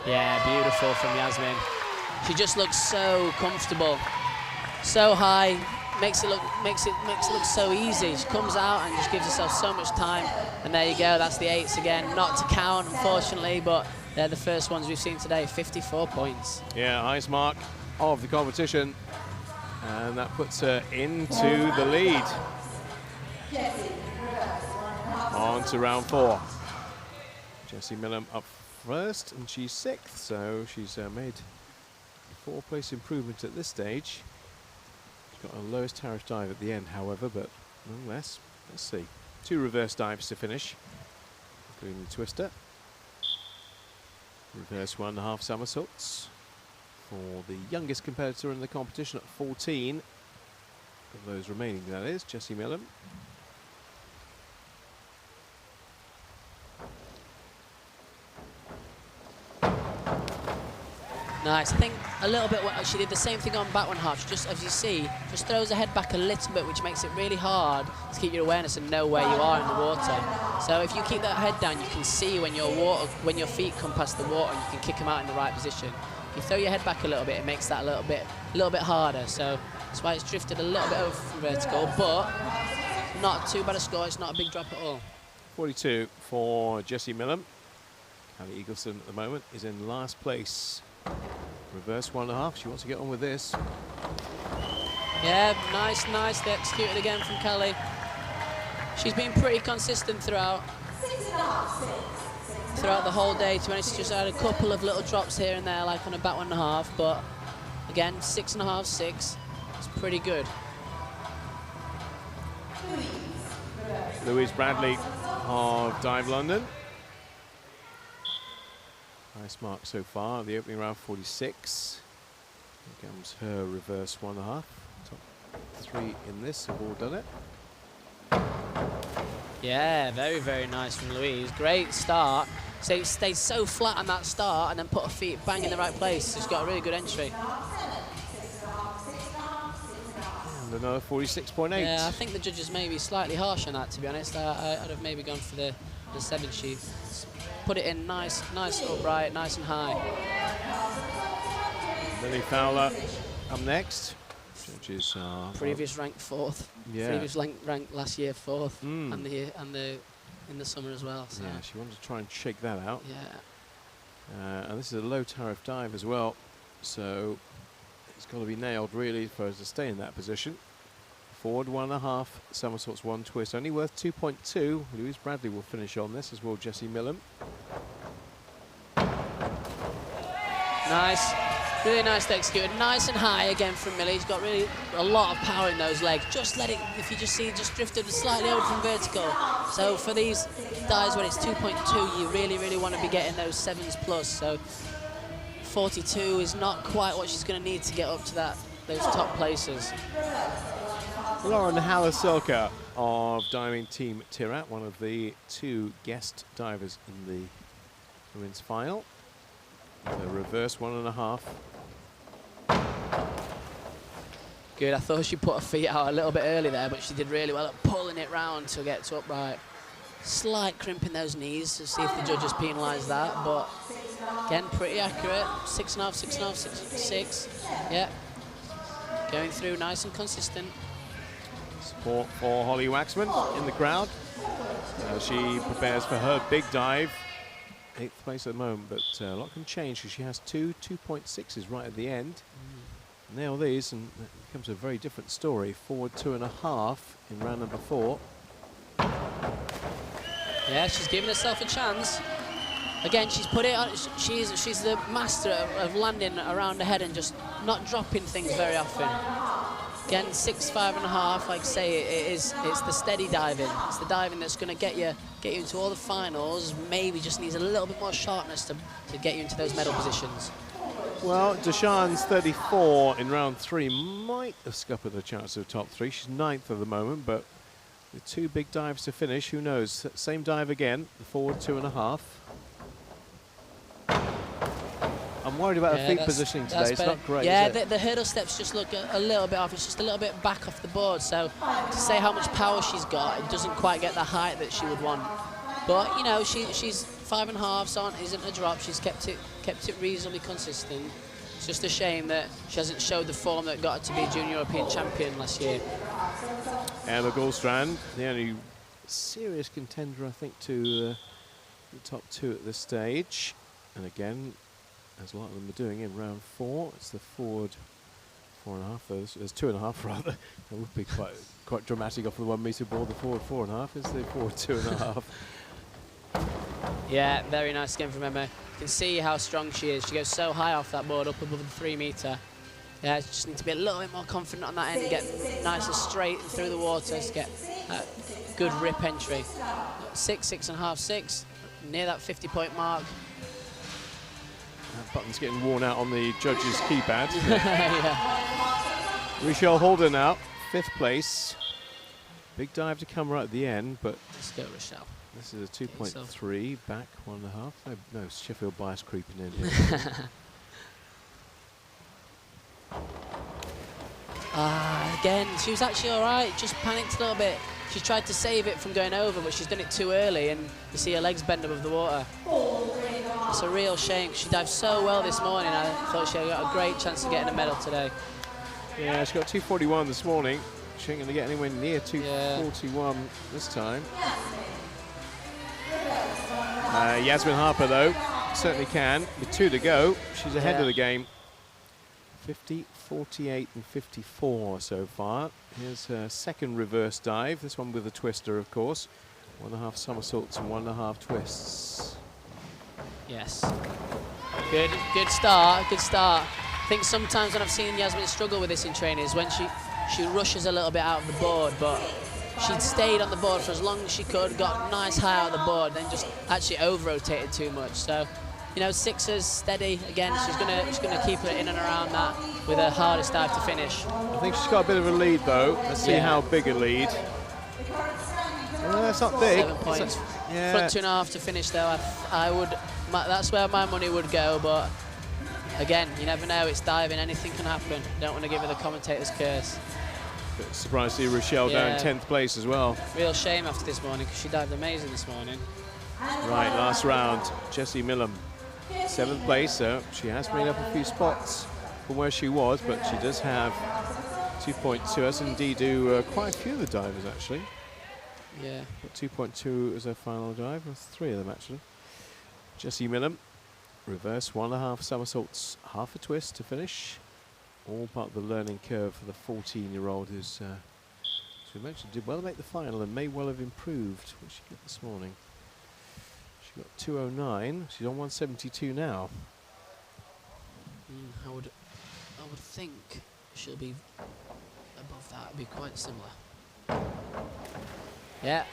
Yeah, beautiful from Yasmin. She just looks so comfortable, so high, makes it look so easy. She comes out and just gives herself so much time, and there you go. That's the 8s again, not to count unfortunately, but they're the first ones we've seen today. 54 points. Yeah, highest mark of the competition, and that puts her into the lead. On to round 4. Jessie Millam up first, and she's 6th, so she's made a 4-place improvement at this stage. She's got her lowest tariff dive at the end, however, but nonetheless, let's see. 2 reverse dives to finish, including the twister. Reverse 1.5 somersaults for the youngest competitor in the competition at 14. Of those remaining, that is, Jessie Millam. Nice. I think a little bit, she did the same thing on back 1.5. She just, as you see, just throws her head back a little bit, which makes it really hard to keep your awareness and know where you are in the water. So if you keep that head down, you can see when your feet come past the water, and you can kick them out in the right position. If you throw your head back a little bit, it makes that a little bit harder. So that's why it's drifted a little bit over from vertical, but not too bad a score. It's not a big drop at all. 42 for Jessie Millam. Callie Eagleson at the moment is in last place. Reverse 1.5. She wants to get on with this. Yeah, nice. They executed again from Callie. She's been pretty consistent throughout the whole day. To be honest, she's just had a couple of little drops here and there, like on a back 1.5. But again, 6.5, 6. It's pretty good. Louise Bradley of Dive London. Nice mark so far. The opening round 46. Here comes her reverse 1.5. Top 3 in this have all done it. Yeah, very, very nice from Louise. Great start. So stayed so flat on that start and then put her feet bang in the right place. She's got a really good entry. And another 46.8. Yeah, I think the judges may be slightly harsh on that, to be honest. I'd have maybe gone for the 7 sheet. Put it in nice upright, nice and high. Lily Fowler up next. Judges are previous ranked 4th. Yeah. Previous ranked last year 4th, and in the summer as well. So. Yeah, she wanted to try and shake that out. Yeah. And this is a low tariff dive as well, so it's got to be nailed really for us to stay in that position. Forward 1.5, somersaults 1 twist, only worth 2.2. Louise Bradley will finish on this, as will Jessie Millam. Nice, really nice executed. Nice and high again from Millie. He's got really a lot of power in those legs. Just let it, if you just see, just drifted slightly over from vertical. So for these dives when it's 2.2, you really, really want to be getting those 7s plus. So 42 is not quite what she's going to need to get up to those top places. Lauren Haller-Silka of diving team Tirat, one of the 2 guest divers in the women's final. The reverse 1.5. Good, I thought she put her feet out a little bit early there, but she did really well at pulling it round to get to upright. Slight crimp in those knees to see if the judges penalise that, but Again, pretty accurate. 6.5, 6.5, 6. Yeah. Going through nice and consistent. Support for Holly Waxman in the crowd as she prepares for her big dive. 8th place at the moment, but a lot can change because she has 2.6s right at the end. Nail these and it becomes a very different story. Forward 2.5 in round number 4. Yeah, she's giving herself a chance. Again, she's put it on. She's the master of landing around the head and just not dropping things very often. Again, 6, 5.5. Like I say, it's the steady diving. It's the diving that's going to get you into all the finals. Maybe just needs a little bit more sharpness to get you into those medal positions. Well, Deshawn's 34 in round 3 might have scuppered a chance of top 3. She's 9th at the moment, but with 2 big dives to finish, who knows? Same dive again, the forward 2.5. I'm worried about her feet positioning today. It's not great. Yeah, the hurdle steps just look a little bit off. It's just a little bit back off the board. So to say how much power she's got, it doesn't quite get the height that she would want. But you know, she's 5.5, so isn't a drop. She's kept it reasonably consistent. It's just a shame that she hasn't showed the form that got her to be Junior European champion last year. Emma Goldstrand, the only serious contender, I think, to the top 2 at this stage. And again, as a lot of them are doing in round 4, it's the forward 4.5. There's 2.5 rather. That would be quite dramatic off the 1 meter board. The forward 4.5 is the forward 2.5. Yeah, very nice again from Emma. You can see how strong she is. She goes so high off that board, up above the 3 meter. Yeah, just need to be a little bit more confident on that end and get nice and straight through the water to get that good rip entry. 6, 6.5, 6, near that 50-point mark. That button's getting worn out on the judge's keypad. Yeah. Rochelle Holden now, 5th place. Big dive to come right at the end, but let's go, Rochelle. This is a 2.3, back 1.5. No Sheffield bias creeping in here. Again, she was actually all right, just panicked a little bit. She tried to save it from going over, but she's done it too early, and you see her legs bend above the water. It's a real shame. She dived so well this morning. I thought she had got a great chance of getting a medal today. Yeah, she got 2.41 this morning. She ain't going to get anywhere near 2.41 this time. Yasmin Harper, though, certainly can. With 2 to go, she's ahead of the game. 50, 48 and 54 so far. Here's her second reverse dive, this one with a twister, of course. 1.5 somersaults and 1.5 twists. Yes. Good start, good start. I think sometimes when I've seen Yasmin struggle with this in training is when she rushes a little bit out of the board, but she'd stayed on the board for as long as she could, got nice high out of the board, then just actually over-rotated too much. So, you know, 6s, steady. Again, she's gonna keep her in and around that with her hardest dive to finish. I think she's got a bit of a lead, though. Let's see how big a lead. Well, that's not big. 7 points. Front 2.5 to finish, though. That's where my money would go, but again, you never know. It's diving. Anything can happen. Don't want to give her the commentator's curse. Bit surprised to see Rochelle down in 10th place as well. Real shame after this morning because she dived amazing this morning. Right, last round. Jessie Millam, 7th place, so she has made up a few spots from where she was, but she does have 2.2, as indeed do quite a few of the divers, actually. Yeah. But 2.2 as her final dive, or 3 of them, actually. Jessie Millam, reverse 1.5 somersaults, half a twist to finish. All part of the learning curve for the 14-year-old who's, as we mentioned, did well make the final and may well have improved. What did she get this morning? She got 209. She's on 172 now. I would think she'll be above that. It'd be quite similar. Yeah,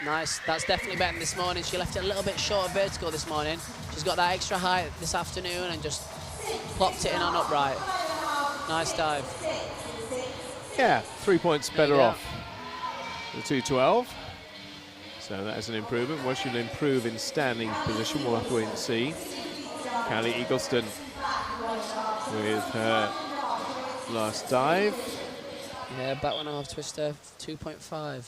nice. That's definitely better than this morning. She left it a little bit short of vertical this morning. She's got that extra height this afternoon and just plopped it in on upright. Nice dive. Yeah, 3 points better off. The 212. So that is an improvement. What she'll improve in standing position, we'll have to wait and see. Callie Eagleston with her last dive. Yeah, back 1.5 twister, 2.5.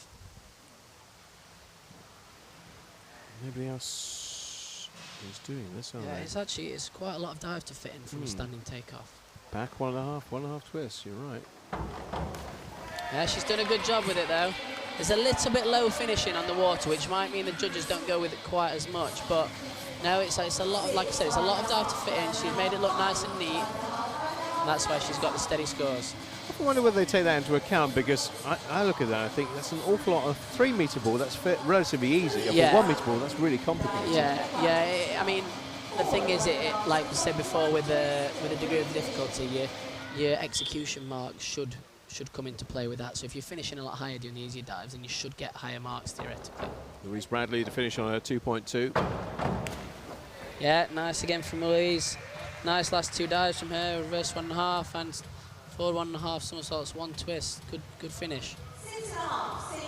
Nobody else He's doing this, aren't Yeah, they? it's quite a lot of dive to fit in from a standing takeoff. Back 1.5 twists, you're right. Yeah, she's done a good job with it though. There's a little bit low finishing on the water, which might mean the judges don't go with it quite as much, but no, it's a lot of, like I said, it's a lot of dive to fit in. She's made it look nice and neat, and that's why she's got the steady scores. I wonder whether they take that into account, because I look at that and I think that's an awful lot of 3-metre ball. That's relatively easy. Yeah. For 1-metre ball, that's really complicated. Yeah. I mean, the thing is, like I said before, with the degree of difficulty, your execution marks should come into play with that. So if you're finishing a lot higher doing the easier dives, then you should get higher marks theoretically. Louise Bradley to finish on a 2.2. Yeah, nice again from Louise. Nice last 2 dives from her. Reverse 1.5 and forward 1.5 somersaults, 1 twist. Good finish.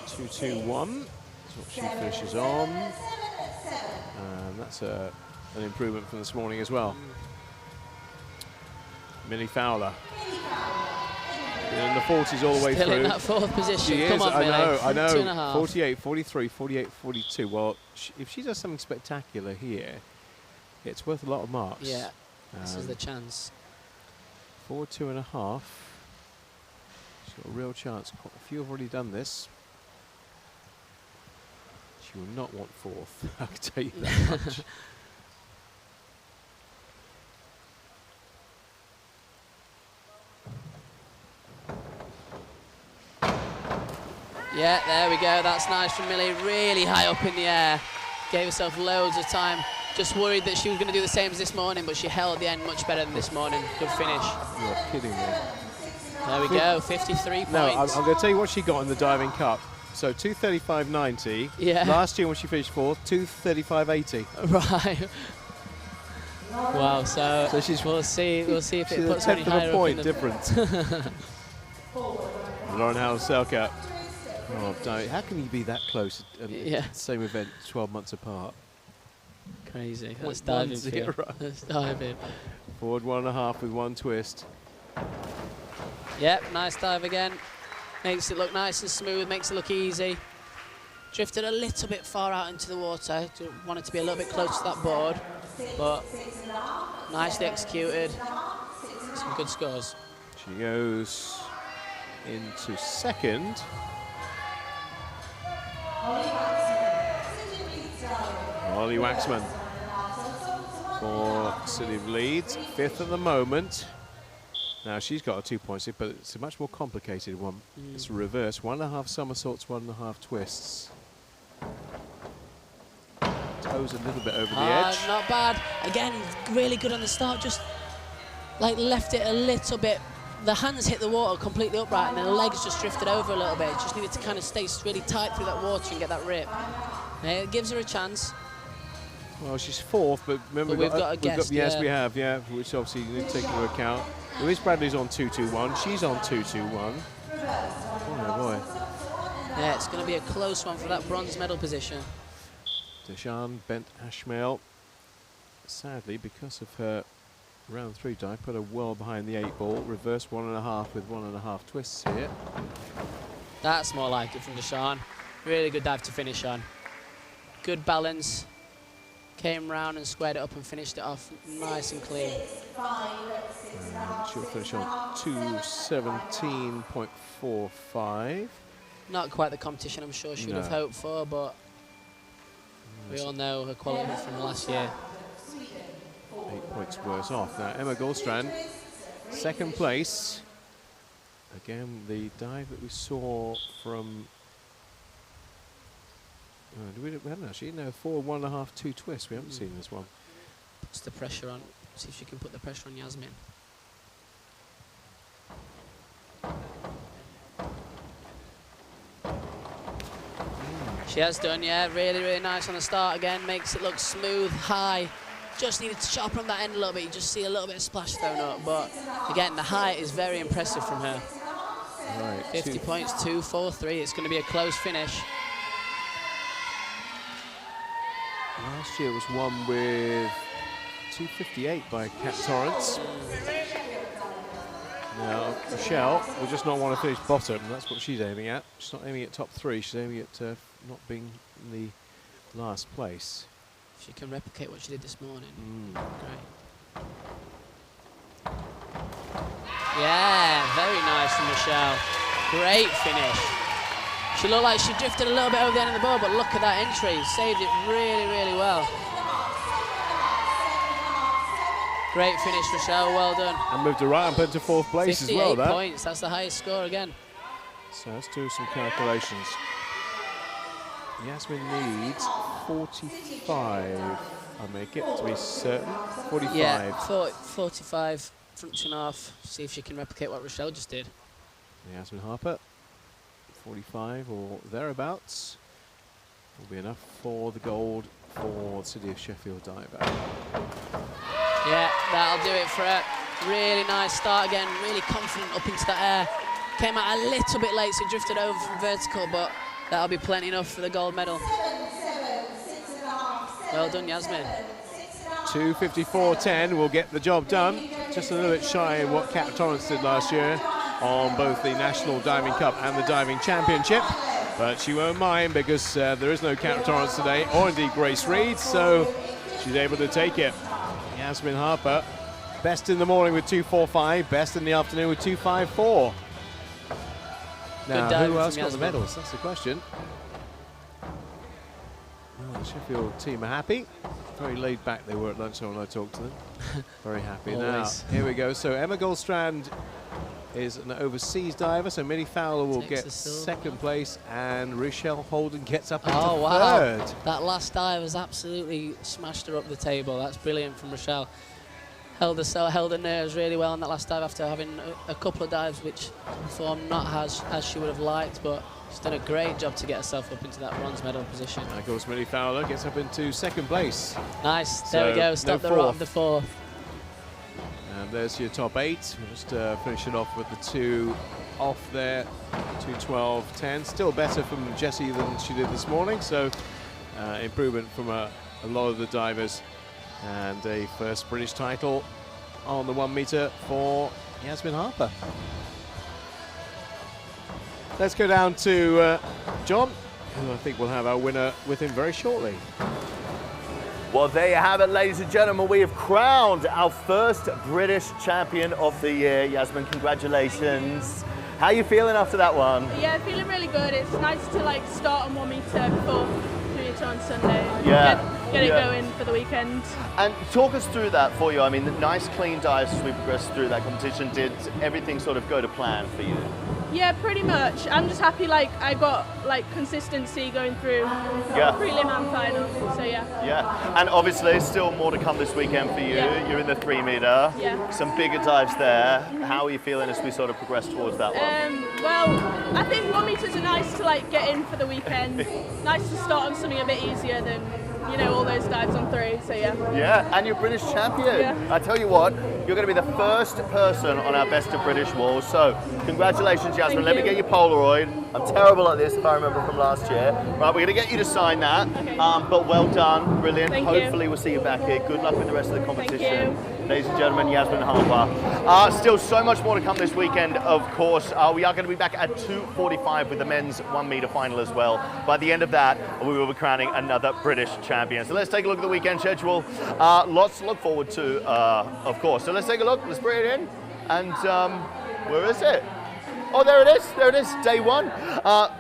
2.21 is what she finishes on. And that's an improvement from this morning as well. Millie Fowler. In the 40s all the way Still through. in that 4th position. She Come is, on, Millie. I know. 2.5. 48, 43, 48, 42. Well, if she does something spectacular here, it's worth a lot of marks. Yeah, this is the chance. Forward 2.5. She's got a real chance. Quite a few have already done this. She will not want 4th, I can tell you that much. Yeah, there we go. That's nice from Millie. Really high up in the air. Gave herself loads of time. Just worried that she was going to do the same as this morning, but she held the end much better than this morning. Good finish. You're kidding me. There we go, 53 points. No, I'm going to tell you what she got in the diving cup. So 2:35.90. Yeah. Last year when she finished 4th, 2:35.80. Right. Wow. So she's. We'll see if it puts any higher up in the difference. Lauren Howell-Selkirk. Oh, how can you be that close at the same event 12 months apart? Crazy. Let's dive in. Let's dive in. Forward 1.5 with 1 twist. Yep, nice dive again. Makes it look nice and smooth, makes it look easy. Drifted a little bit far out into the water. Wanted to be a little bit close to that board, but nicely executed. Some good scores. She goes into 2nd. Holly Waxman for City of Leeds, 5th at the moment. Now she's got a 2.6, but it's a much more complicated one. It's a reverse, 1.5 somersaults, 1.5 twists. Toes a little bit over the edge. Not bad. Again, really good on the start. Just like left it a little bit. The hands hit the water completely upright, and then the legs just drifted over a little bit. Just needed to kind of stay really tight through that water and get that rip. It gives her a chance. Well, she's 4th, but remember we've got a guest. Yes, we have, yeah, which obviously you need to take into account. Louise Bradley's on 2.21. She's on 2.21. Oh boy. Yeah, it's going to be a close one for that bronze medal position. Deshawn Bent Ashmael, sadly, because of her round 3 dive, put her well behind the 8 ball. Reverse 1.5 with 1.5 twists here. That's more like it from Deshawn. Really good dive to finish on. Good balance. Came round and squared it up and finished it off nice and clean. And she'll finish on 2:17.45. Not quite the competition I'm sure she would have hoped for, but we all know her quality from last year. 8 points worse off. Now Emma Goldstrand, 2nd place. Again, the dive that we saw from we haven't actually. No, 4, 1.5, 2 twists. We haven't seen this one. Puts the pressure on. See if she can put the pressure on Yasmin. She has done, yeah. Really, really nice on the start again. Makes it look smooth, high. Just needed to sharpen up that end a little bit. You just see a little bit of splash thrown up. But again, the height is very impressive from her. Right, 50 points, 2-4-3. It's going to be a close finish. Last year was won with 2:58 by Kat Torrance. Now, Michelle will just not want to finish bottom. That's what she's aiming at. She's not aiming at top 3. She's aiming at not being in the last place. If she can replicate what she did this morning, great. Yeah, very nice from Michelle. Great finish. She looked like she drifted a little bit over the end of the ball, but look at that entry. Saved it really, really well. Great finish, Rochelle. Well done. And moved her right up into 4th place as well. 58 points. That's the highest score again. So let's do some calculations. Yasmin needs 45. I'll make it to be certain. 45. Yeah, 45 function off. See if she can replicate what Rochelle just did. Yasmin Harper, 45 or thereabouts, will be enough for the gold for the City of Sheffield diver. Yeah, that'll do it for her. Really nice start again, really confident up into the air. Came out a little bit late, so drifted over from vertical, but that'll be plenty enough for the gold medal. Well done, Yasmin. 2:54.10 will get the job done. Just a little bit shy of what Kat Torrance did last year on both the National Diving Cup and the Diving Championship. But she won't mind because there is no Kat Torrance today, or indeed Grace Reed, so she's able to take it. Yasmin Harper, best in the morning with 2:45, best in the afternoon with 2:54. Now, who else got the medals? That's the question. Well, the Sheffield team are happy. Very laid back they were at lunchtime when I talked to them. Very happy. Now, here we go. So Emma Goldstrand is an overseas diver, so Millie Fowler will get 2nd place, and Rochelle Holden gets up into 3rd. That last dive has absolutely smashed her up the table. That's brilliant from Rochelle. Held her nerves really well on that last dive after having a couple of dives which performed not as she would have liked, but she's done a great job to get herself up into that bronze medal position. And of course, Millie Fowler gets up into 2nd place. Nice, there we go, stop the rot of the 4th. And there's your top 8. We'll just finish it off with the 2 off there, 2:12.10. Still better from Jessie than she did this morning, so improvement from a lot of the divers. And a first British title on the 1 meter for Yasmin Harper. Let's go down to John, who I think will have our winner with him very shortly. Well, there you have it, ladies and gentlemen. We have crowned our first British champion of the year. Yasmin, congratulations. How are you feeling after that one? Yeah, feeling really good. It's nice to start on 1 meter before 2 meter on Sunday. Yeah. Get it going for the weekend. And talk us through that for you. I mean, the nice clean dives as we progressed through that competition. Did everything sort of go to plan for you? Yeah, pretty much. I'm just happy I got consistency going through prelim and final. So yeah. Yeah, and obviously still more to come this weekend for you. Yeah. You're in the 3 meter. Yeah. Some bigger dives there. How are you feeling as we sort of progress towards that one? Well, I think 1 meters are nice to get in for the weekend. Nice to start on something a bit easier than all those dives on 3, so yeah. Yeah, and you're British champion. Yeah. I tell you what, you're going to be the first person on our Best of British wall, so congratulations, Yasmin. Let me get your Polaroid. I'm terrible at this, if I remember from last year. Right, we're going to get you to sign that, okay. But well done, brilliant. Thank Hopefully you. we'll see you back here. Good luck with the rest of the competition. Thank you. Ladies and gentlemen, Yasmin Harper. Still so much more to come this weekend, of course. We are going to be back at 2:45 with the men's 1 meter final as well. By the end of that, we will be crowning another British champion. So let's take a look at the weekend schedule. Lots to look forward to, of course. So let's take a look. Let's bring it in. And where is it? Oh, there it is. There it is. Day 1.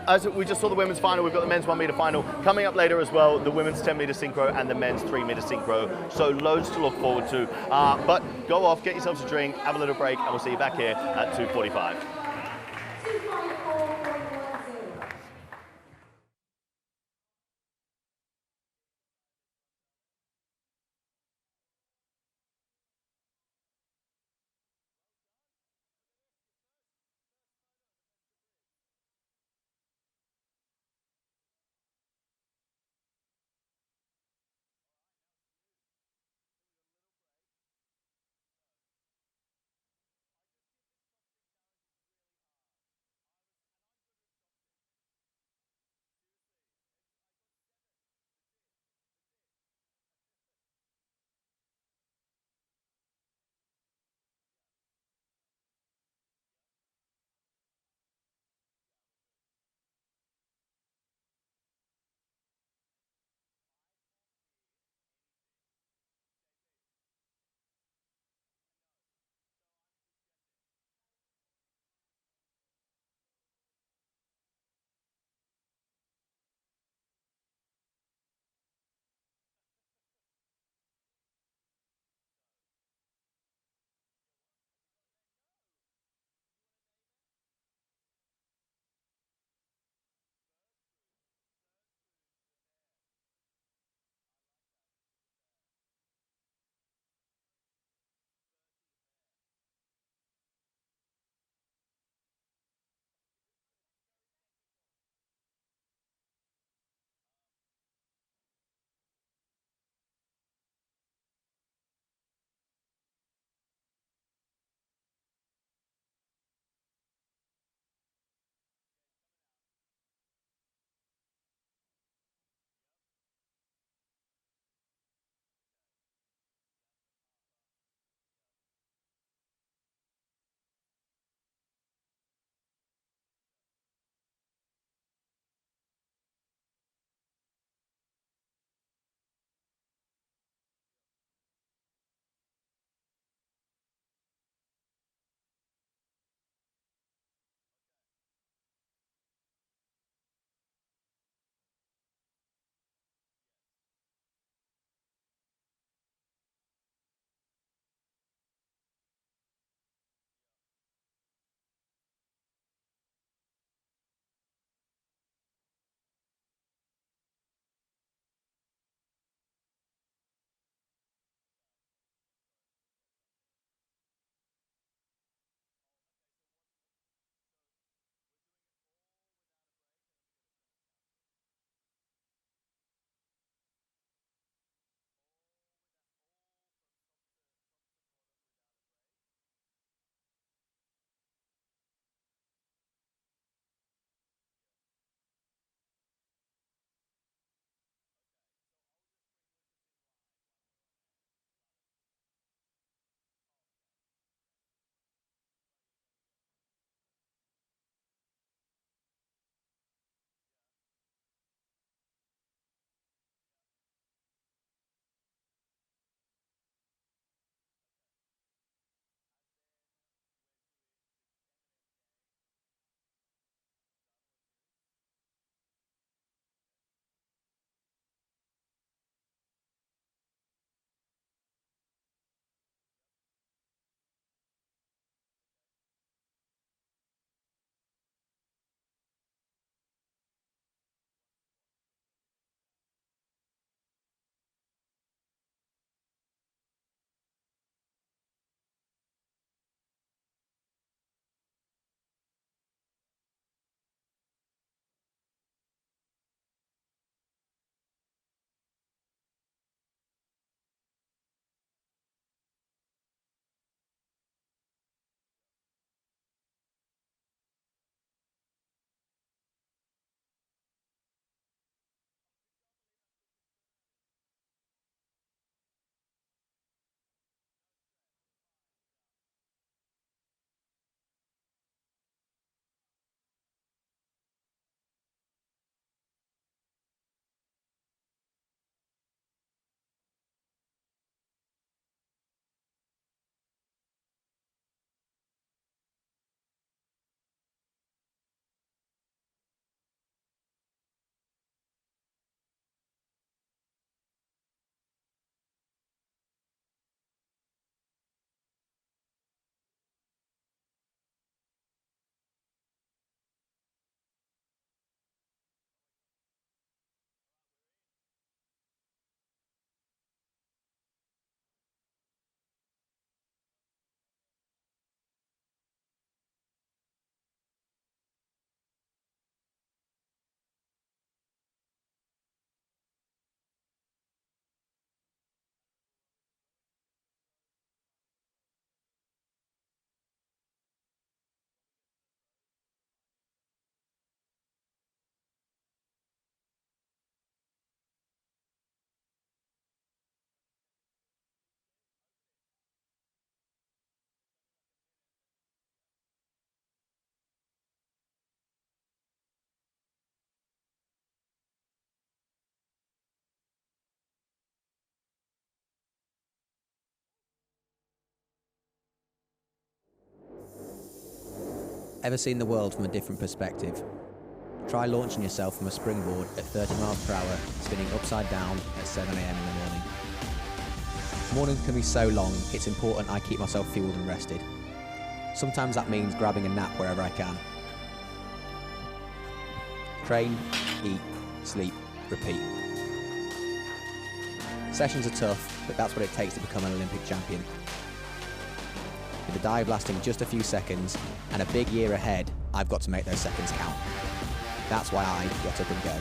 As we just saw the women's final, we've got the men's 1 meter final coming up later as well. The women's 10 meter synchro and the men's 3 meter synchro. So loads to look forward to. But go off, get yourselves a drink, have a little break, and we'll see you back here at 2:45. Ever seen the world from a different perspective? Try launching yourself from a springboard at 30 miles per hour, spinning upside down at 7 a.m. in the morning. Mornings can be so long, it's important I keep myself fueled and rested. Sometimes that means grabbing a nap wherever I can. Train, eat, sleep, repeat. Sessions are tough, but that's what it takes to become an Olympic champion. With a dive lasting just a few seconds and a big year ahead, I've got to make those seconds count. That's why I get up and go.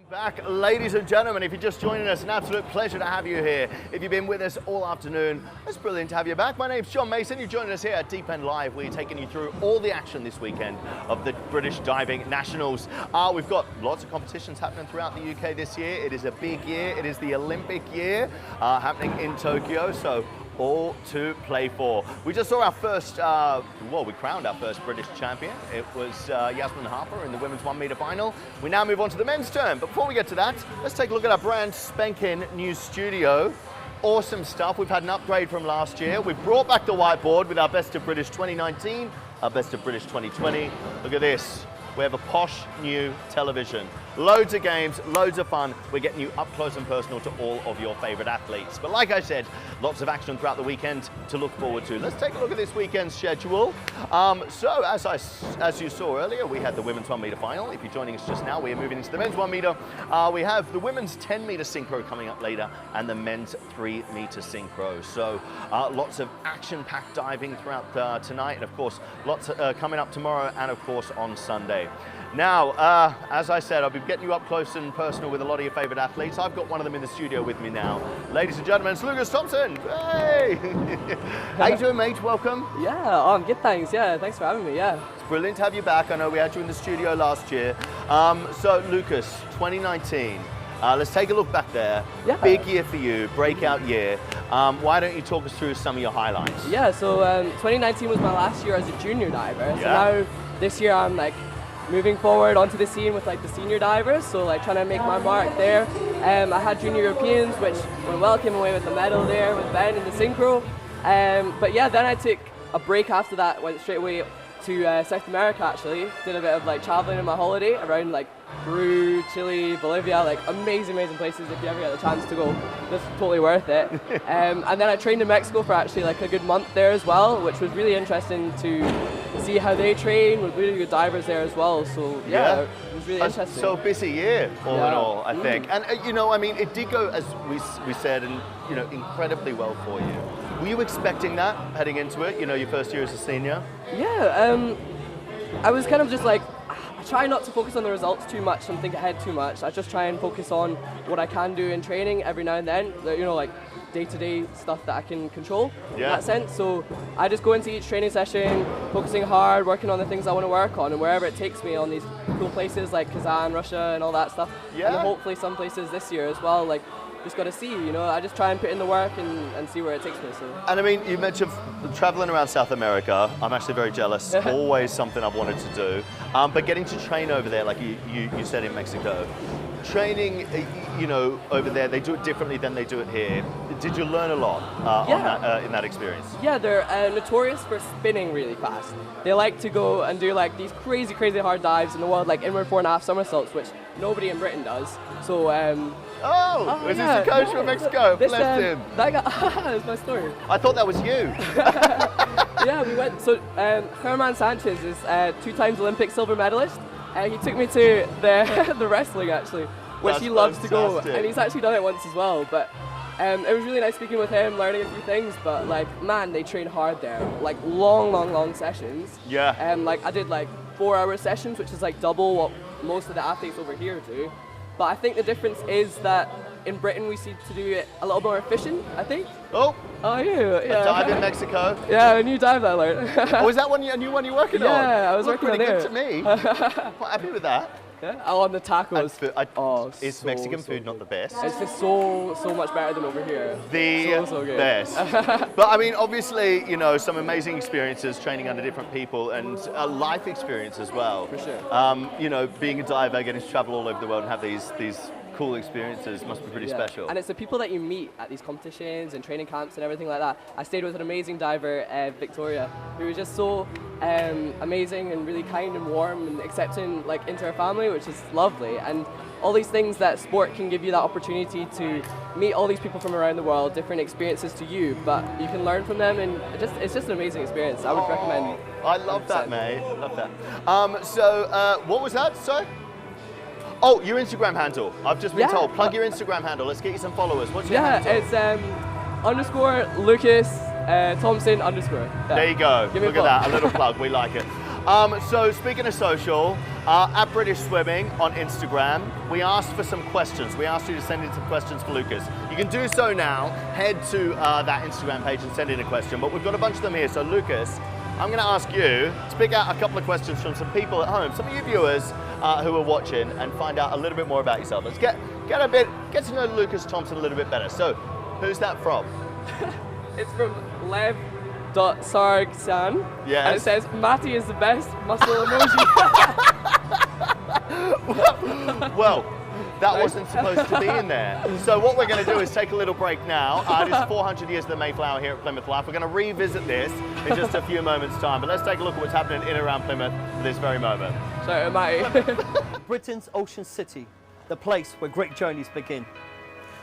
Back, ladies and gentlemen, if you're just joining us, an absolute pleasure to have you here. If you've been with us all afternoon, it's brilliant to have you back. My name's John Mason. You're joining us here at Deep End Live. We're taking you through all the action this weekend of the British Diving Nationals. We've got lots of competitions happening throughout the UK this year. It is a big year. It is the Olympic year happening in Tokyo. So all to play for. We just saw our first, we crowned our first British champion. It was Yasmin Harper in the women's 1 meter final. We now move on to the men's turn. But before we get to that, let's take a look at our brand spanking new studio. Awesome stuff. We've had an upgrade from last year. We've brought back the whiteboard with our Best of British 2019, our Best of British 2020. Look at this. We have a posh new television. Loads of games, loads of fun. We're getting you up close and personal to all of your favorite athletes. But like I said, lots of action throughout the weekend to look forward to. Let's take a look at this weekend's schedule. So as you saw earlier, we had the women's 1 meter final. If you're joining us just now, we are moving into the men's 1 meter. We have the women's 10 meter synchro coming up later and the men's 3 meter synchro. So lots of action-packed diving throughout tonight, and of course, lots coming up tomorrow and of course on Sunday. Now, as I said, I'll be getting you up close and personal with a lot of your favorite athletes. I've got one of them in the studio with me now. Ladies and gentlemen, it's Lucas Thompson. Hey! How you doing, mate? Welcome. Yeah, I'm good, thanks. Yeah, thanks for having me, yeah. It's brilliant to have you back. I know we had you in the studio last year. So, Lucas, 2019. Let's take a look back there. Yeah. Big year for you, breakout year. Why don't you talk us through some of your highlights? Yeah, so 2019 was my last year as a junior diver. So now, this year, I'm like moving forward onto the scene with like the senior divers, so like trying to make my mark there. I had junior Europeans, which went well, came away with a medal there with Ben in the synchro. But yeah, then I took a break after that, went straight away to South America actually. Did a bit of like traveling in my holiday around like Peru, Chile, Bolivia, like amazing places. If you ever get the chance to go, it's totally worth it. And then I trained in Mexico for actually like a good month there as well, which was really interesting to see how they train with really good divers there as well. So yeah, it was really interesting. So busy year all in all, I think. And you know, I mean, it did go, as we said, and you know, incredibly well for you. Were you expecting that heading into it? You know, your first year as a senior. Yeah, I was kind of just like, I try not to focus on the results too much and think ahead too much. I just try and focus on what I can do in training every now and then. You know, like day-to-day stuff that I can control in that sense. So I just go into each training session, focusing hard, working on the things I want to work on, and wherever it takes me on these cool places like Kazan, Russia, and all that stuff. Yeah. And hopefully some places this year as well. Like, just got to see, you know, I just try and put in the work and see where it takes me. So. And I mean, you mentioned traveling around South America. I'm actually very jealous. Always something I've wanted to do. But getting to train over there, like you said in Mexico, training, you know, over there, they do it differently than they do it here. Did you learn a lot in that experience? Yeah, they're notorious for spinning really fast. They like to go and do like these crazy hard dives in the world, like inward 4.5 somersaults, which nobody in Britain does. So, is this the coach from Mexico? Bless him. That guy, that's my story. I thought that was you. Yeah, we went, so Herman Sanchez is 2 times Olympic silver medalist. He took me to the wrestling actually, which he loves to go, and he's actually done it once as well. But it was really nice speaking with him, learning a few things. But like, man, they train hard there, like long sessions. Yeah. Like I did like 4-hour sessions, which is like double what most of the athletes over here do. But I think the difference is that in Britain we seem to do it a little more efficient, I think. Oh, yeah. A dive in Mexico. Yeah, a new dive that I learned. Oh, is that a new one you're working on? Yeah, I was working on it. Pretty good to me. Quite happy with that. Yeah, on the tacos. Is Mexican food not the best? It's just so much better than over here. So good. Best. But I mean, obviously, you know, some amazing experiences training under different people and a life experience as well. For sure. You know, being a diver, getting to travel all over the world and have these cool experiences. Must be pretty special. And it's the people that you meet at these competitions and training camps and everything like that. I stayed with an amazing diver, Victoria, who was just so amazing and really kind and warm and accepting like into her family, which is lovely. And all these things that sport can give you that opportunity to meet all these people from around the world, different experiences to you, but you can learn from them, and it's just an amazing experience. I would recommend. I love that, mate. I love that. So what was that? Sorry? Oh, your Instagram handle. I've just been told. Plug your Instagram handle. Let's get you some followers. What's your handle? It's _Lucas Thompson _ Yeah. There you go. Look at that. A little plug. We like it. So speaking of social, at British Swimming on Instagram, we asked for some questions. We asked you to send in some questions for Lucas. You can do so now. Head to that Instagram page and send in a question. But we've got a bunch of them here. So Lucas, I'm going to ask you to pick out a couple of questions from some people at home, some of you viewers who are watching, and find out a little bit more about yourself. Let's get to know Lucas Thompson a little bit better. So, who's that from? It's from Lev.Sargsan. Yes. And it says, Matty is the best muscle emoji. Well, that wasn't supposed to be in there. So what we're going to do is take a little break now. It is 400 years of the Mayflower here at Plymouth Life. We're going to revisit this in just a few moments' time. But let's take a look at what's happening in and around Plymouth at this very moment. So, Matty. Britain's Ocean City, the place where great journeys begin.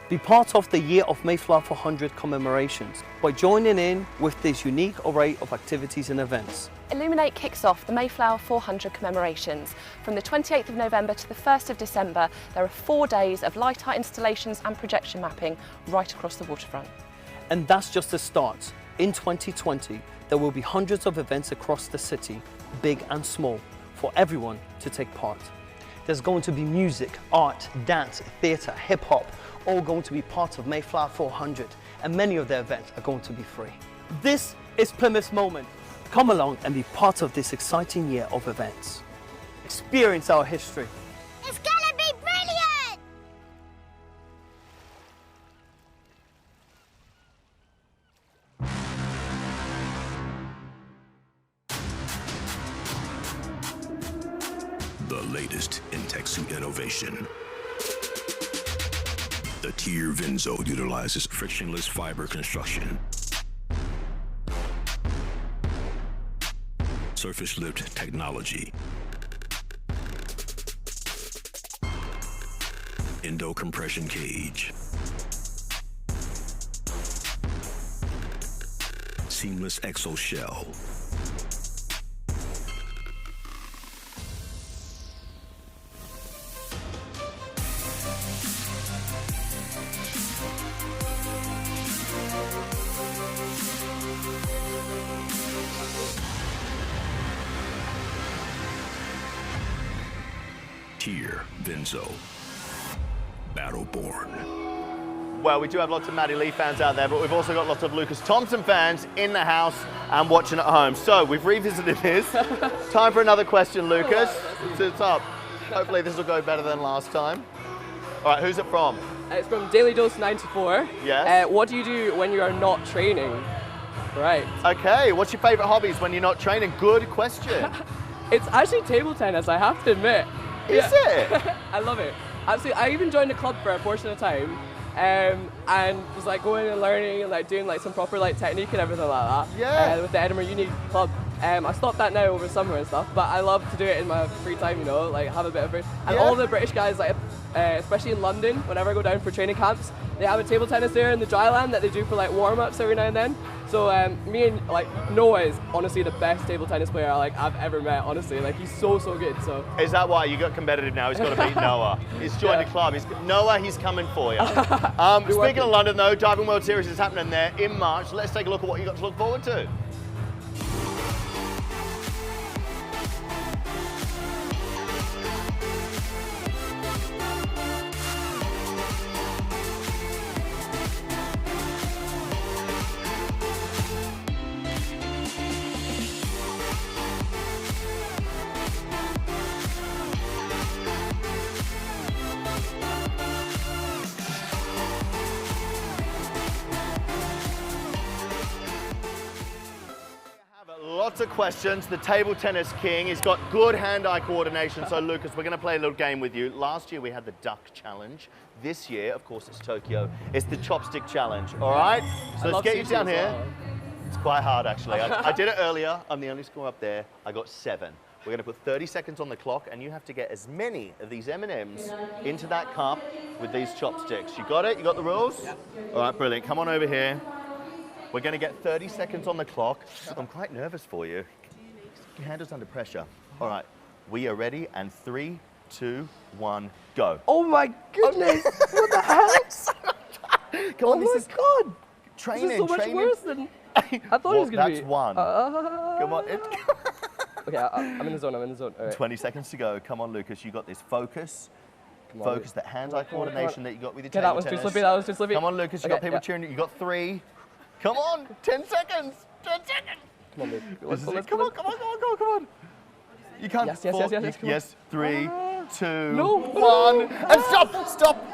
Be part of the Year of Mayflower 400 commemorations by joining in with this unique array of activities and events. Illuminate kicks off the Mayflower 400 commemorations. From the 28th of November to the 1st of December, there are 4 days of light art installations and projection mapping right across the waterfront. And that's just the start. In 2020, there will be hundreds of events across the city, big and small, for everyone to take part. There's going to be music, art, dance, theatre, hip-hop, all going to be part of Mayflower 400, and many of the events are going to be free. This is Plymouth's moment. Come along and be part of this exciting year of events. Experience our history. It's gonna be brilliant! The latest in tech suit innovation. The Tier Vinzo utilizes frictionless fiber construction, surface lift technology, endo compression cage, seamless exo shell, Tier Vinzo, Battleborn. Well, we do have lots of Maddie Lee fans out there, but we've also got lots of Lucas Thompson fans in the house and watching at home. So we've revisited this. Time for another question, Lucas. So it's up. Hopefully this will go better than last time. All right, who's it from? It's from Daily Dose 94. Yes. What do you do when you are not training? Right. Okay, what's your favorite hobbies when you're not training? Good question. It's actually table tennis, I have to admit. Is it? I love it. Absolutely. I even joined a club for a portion of time, and was like going and learning and like doing like some proper like technique and everything like that. Yeah. With the Edinburgh Uni Club. I stopped that now over summer and stuff, but I love to do it in my free time, you know, like have a bit of it. And all the British guys, like especially in London, whenever I go down for training camps, they have a table tennis there in the dry land that they do for like warm-ups every now and then. So me and like Noah is honestly the best table tennis player like I've ever met. Honestly, like he's so good. So is that why you got competitive now? He's got to beat Noah. He's joined the club. Noah, he's coming for you. Speaking of London, though, Diving World Series is happening there in March. Let's take a look at what you got to look forward to. lots of questions. The table tennis king. He's got good hand-eye coordination. So, Lucas, we're going to play a little game with you. Last year, we had the duck challenge. This year, of course, it's Tokyo. It's the chopstick challenge, all right? So let's get you down here. It's quite hard, actually. I did it earlier. I'm the only score up there. I got 7. We're going to put 30 seconds on the clock, and you have to get as many of these M&Ms into that cup with these chopsticks. You got it? You got the rules? Yep. All right, brilliant. Come on over here. We're going to get 30 seconds on the clock. I'm quite nervous for you. Your hand is under pressure. All right, we are ready, and 3, 2, 1, go. Oh my goodness! What the hell? Come on, this is God. Training, this is so much worse than I thought it was going to be. That's 1. Come on. Okay, I'm in the zone, I'm in the zone. All right. 20 seconds to go. Come on, Lucas, you got this. Focus. Focus, that hand-eye coordination that you got with your table that was tennis. too slippy, that was too slippy. Come on, Lucas, you got people cheering you. You got 3. Come on, 10 seconds. 10 seconds. Come on, babe. Come on. You can't. Yes. 3, 2, 1. And stop.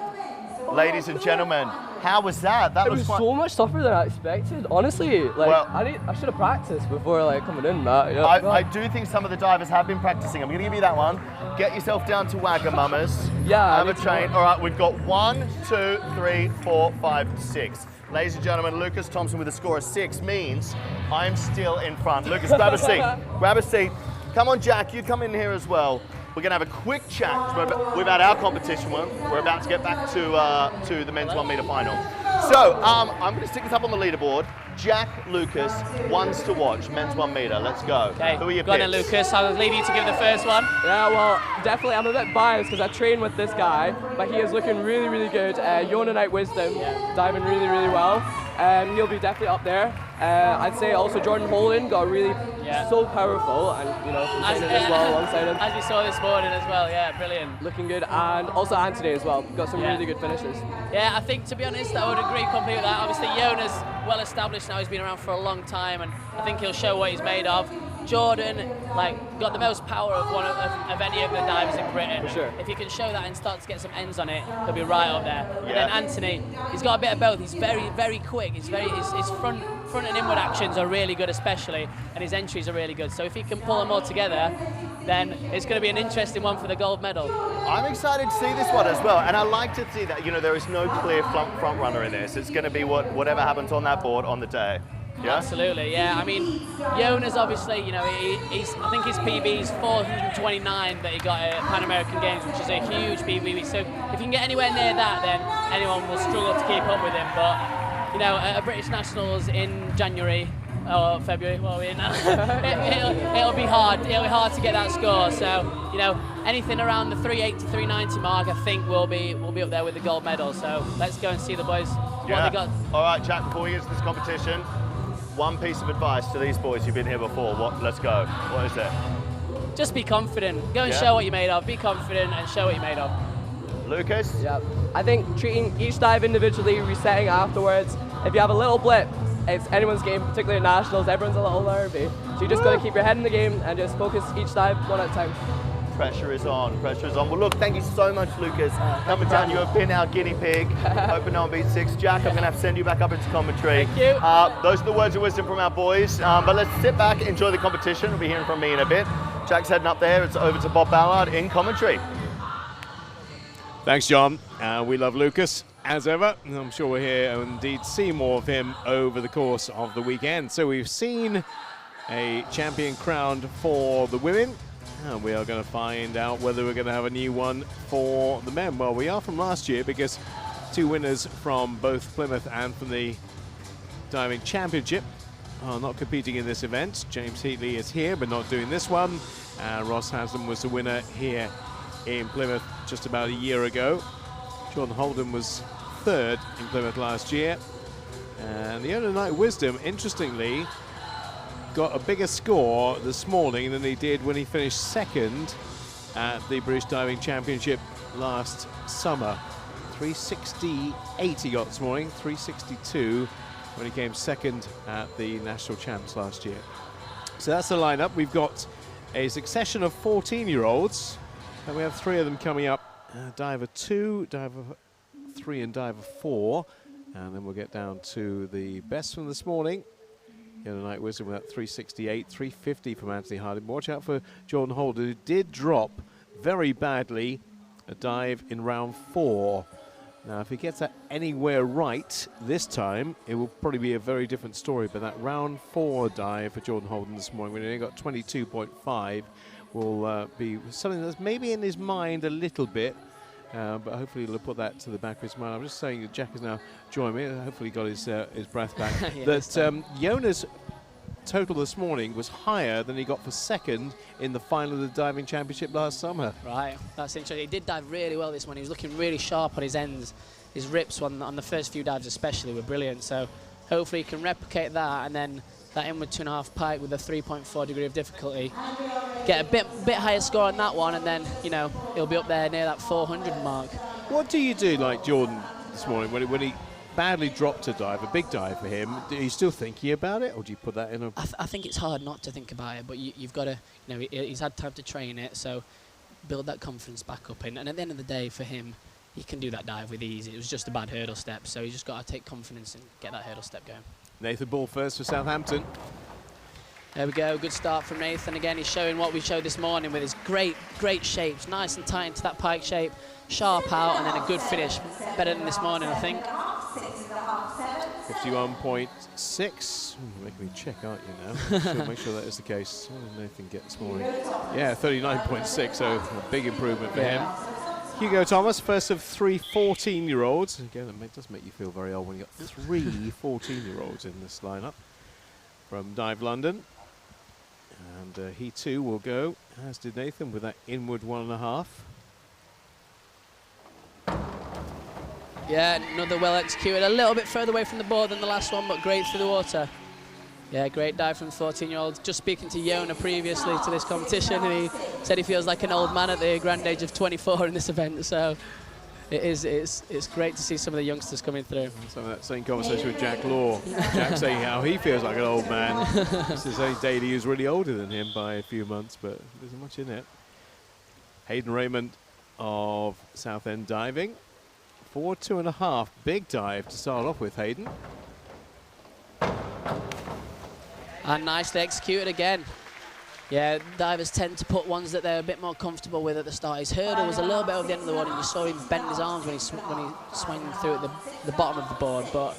Ladies and gentlemen, how was that? That was so much tougher than I expected. Honestly, like I should have practiced before coming in. Yeah, I do think some of the divers have been practicing. I'm going to give you that one. Get yourself down to Wagamama's. Yeah. Have a train. All right, we've got 1, 2, 3, 4, 5, 6. Ladies and gentlemen, Lucas Thompson with a score of 6 means I'm still in front. Lucas, grab a seat. Grab a seat. Come on, Jack, you come in here as well. We're going to have a quick chat. We've had our competition one. We're about to get back to the men's 1 meter final. So I'm going to stick this up on the leaderboard. Jack, Lucas, ones to watch, men's 1 meter. Let's go. Okay, who are your go on picks? then, Lucas. I'll leave you to give the first one. Yeah, well, definitely. I'm a bit biased because I trained with this guy, but he is looking really, really good. Yonanite Wisdom, diving really, really well. He'll be definitely up there. I'd say also Jordan Holden got really so powerful, and as well alongside him. As we saw this morning as well, brilliant. Looking good, and also Anthony as well. Got some really good finishes. Yeah, I think to be honest, I would agree completely with that. Obviously, Jonas well established now. He's been around for a long time, and I think he'll show what he's made of. Jordan, got the most power of any of the divers in Britain. For sure. If he can show that and start to get some ends on it, he'll be right up there. And then Anthony, he's got a bit of both. He's very, very quick. His front and inward actions are really good, especially, and his entries are really good. So if he can pull them all together, then it's going to be an interesting one for the gold medal. I'm excited to see this one as well, and I like to see that there is no clear front runner in this. It's going to be whatever happens on that board on the day. Yeah? Absolutely, yeah. I mean, Jonas obviously, I think his PB is 429 that he got at Pan American Games, which is a huge PB. So if you can get anywhere near that, then anyone will struggle to keep up with him. But at British Nationals in January or February, well, we're in now. it'll be hard. It'll be hard to get that score. So anything around the 380 to 390 mark, I think will be up there with the gold medal. So let's go and see the boys what they got. All right, Jack. Before we get to this competition, one piece of advice to these boys who've been here before. Let's go. What is it? Just be confident. Go and show what you're made of. Be confident and show what you're made of. Lucas? Yeah. I think treating each dive individually, resetting afterwards. If you have a little blip, it's anyone's game, particularly at Nationals. Everyone's a little nervy. So you just got to keep your head in the game and just focus each dive one at a time. Pressure is on. Well, look, thank you so much, Lucas. Coming down, you have been our guinea pig. Hoping no one beats 6. Jack, I'm going to have to send you back up into commentary. Thank you. Those are the words of wisdom from our boys. But let's sit back, enjoy the competition. We'll be hearing from me in a bit. Jack's heading up there. It's over to Bob Ballard in commentary. Thanks, John. We love Lucas, as ever. I'm sure we'll hear and indeed see more of him over the course of the weekend. So we've seen a champion crowned for the women. And we are going to find out whether we're going to have a new one for the men. Well, we are from last year because 2 winners from both Plymouth and from the Diving Championship are not competing in this event. James Heatley is here, but not doing this one. And Ross Haslam was the winner here in Plymouth just about a year ago. Jordan Holden was 3rd in Plymouth last year. And the Yonanite Wisdom, interestingly, got a bigger score this morning than he did when he finished 2nd at the British Diving Championship last summer. 368 he got this morning, 362 when he came 2nd at the National Champs last year. So that's the lineup. We've got a succession of 14-year-olds, and we have 3 of them coming up. Diver 2, Diver 3 and Diver 4. And then we'll get down to the best from this morning. Yellow Night Wisdom with that 368, 350 from Anthony Harding. Watch out for Jordan Holder, who did drop very badly a dive in round 4. Now, if he gets that anywhere right this time, it will probably be a very different story. But that round 4 dive for Jordan Holden this morning, when he only got 22.5, will be something that's maybe in his mind a little bit. But hopefully he'll put that to the back of his mind. I'm just saying that Jack has now joined me. Hopefully he got his breath back. Yeah, that Jonas' total this morning was higher than he got for second in the final of the diving championship last summer. Right, that's interesting. He did dive really well this morning. He was looking really sharp on his ends. His rips on the first few dives especially were brilliant. So hopefully he can replicate that, and then that inward 2.5 pike with a 3.4 degree of difficulty. Get a bit higher score on that one, and then, you know, he'll be up there near that 400 mark. What do you do like Jordan this morning when he badly dropped a dive, a big dive for him? Are you still thinking about it, or do you put that in a... I think it's hard not to think about it, but you've got to, you know, he's had time to train it, so build that confidence back up. And at the end of the day, for him, he can do that dive with ease. It was just a bad hurdle step, so he's just got to take confidence and get that hurdle step going. Nathan Ball first for Southampton. There we go, good start from Nathan. Again, he's showing what we showed this morning with his great shapes, nice and tight into that pike shape, sharp out, and then a good finish. Better than this morning, I think. 51.6. You're making me check, aren't you now? Make sure that is the case. What did Nathan get this morning? Yeah, 39.6, so a big improvement for him. Hugo Thomas, first of 3 14-year-olds. Again, it does make you feel very old when you've got 3 14-year-olds in this lineup from Dive London. And he too will go, as did Nathan, with that inward 1.5. Yeah, another well executed. A little bit further away from the board than the last one, but great through the water. Yeah, great dive from the 14-year-old. Just speaking to Jona previously to this competition, and he said he feels like an old man at the grand age of 24 in this event. So it's great to see some of the youngsters coming through. Some of that same conversation with Jack Law. Jack saying how he feels like an old man. This is only Daly, who's really older than him by a few months, but there's much in it. Hayden Raymond of Southend Diving. 4.2.5, big dive to start off with, Hayden. And nicely executed again. Yeah, divers tend to put ones that they're a bit more comfortable with at the start. His hurdle was a little bit over the end of the water, and you saw him bend his arms when he swung through at the bottom of the board, but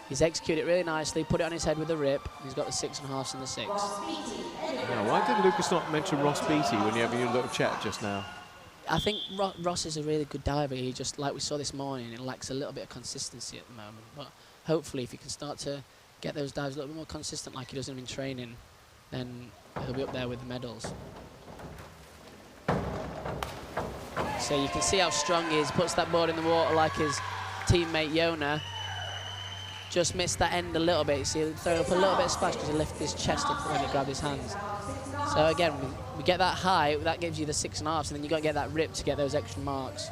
he's executed it really nicely, put it on his head with a rip. He's got the 6.5s and the 6. Now, why did Lucas not mention Ross Beattie when you have your little chat just now? I think Ross is a really good diver. He just, like we saw this morning, it lacks a little bit of consistency at the moment. But hopefully, if he can start to get those dives a little bit more consistent like he does in training, then he'll be up there with the medals. So you can see how strong he is. Puts that board in the water like his teammate Jona. Just missed that end a little bit. You see, he threw up a little bit of splash because he lifted his chest up when he grabbed his hands. So again, we get that high, that gives you the 6.5, so then you've got to get that rip to get those extra marks.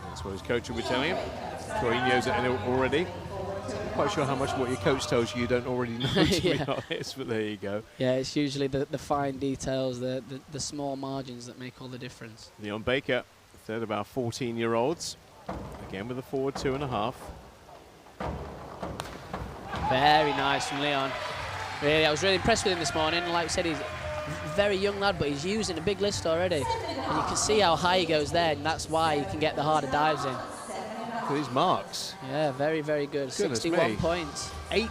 That's what his coach will be telling him. Sure, he knows it already. Not quite sure how much what your coach tells you don't already know, to be honest, but there you go. Yeah, it's usually the fine details, the small margins that make all the difference. Leon Baker, third of our 14-year-olds. Again with a forward 2.5. Very nice from Leon. Really, I was really impressed with him this morning. Like I said, he's a very young lad, but he's using a big list already. And you can see how high he goes there, and that's why he can get the harder dives in. Look at these marks. Yeah, very, very good. Goodness 61 me. points. 8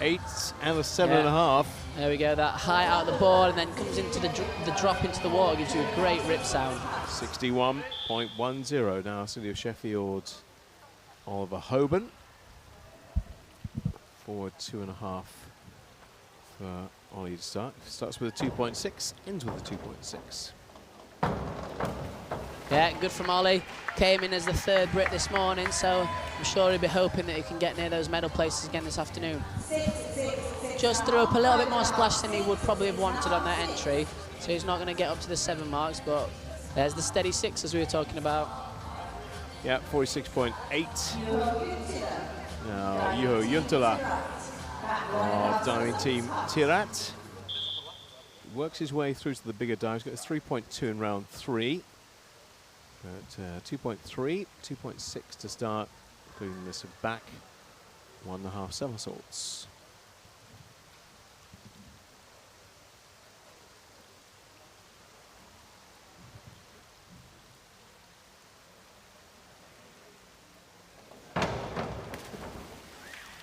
and a 7.5. There we go, that high out of the board, and then comes into the drop into the water, gives you a great rip sound. 61.10 now, City of Sheffield, Oliver Hoban. Forward 2.5 for Ollie to start. Starts with a 2.6, ends with a 2.6. Yeah, good from Ollie. Came in as the third Brit this morning, so I'm sure he'll be hoping that he can get near those medal places again this afternoon. Just threw up a little bit more splash than he would probably have wanted on that entry, so he's not going to get up to the 7 marks, but there's the steady 6 as we were talking about. Yeah, 46.8. Now, Juho Juntala of diving team Tirat works his way through to the bigger dives. Got a 3.2 in round 3. But 2.3, 2.6 to start, including this back 1.5 somersaults.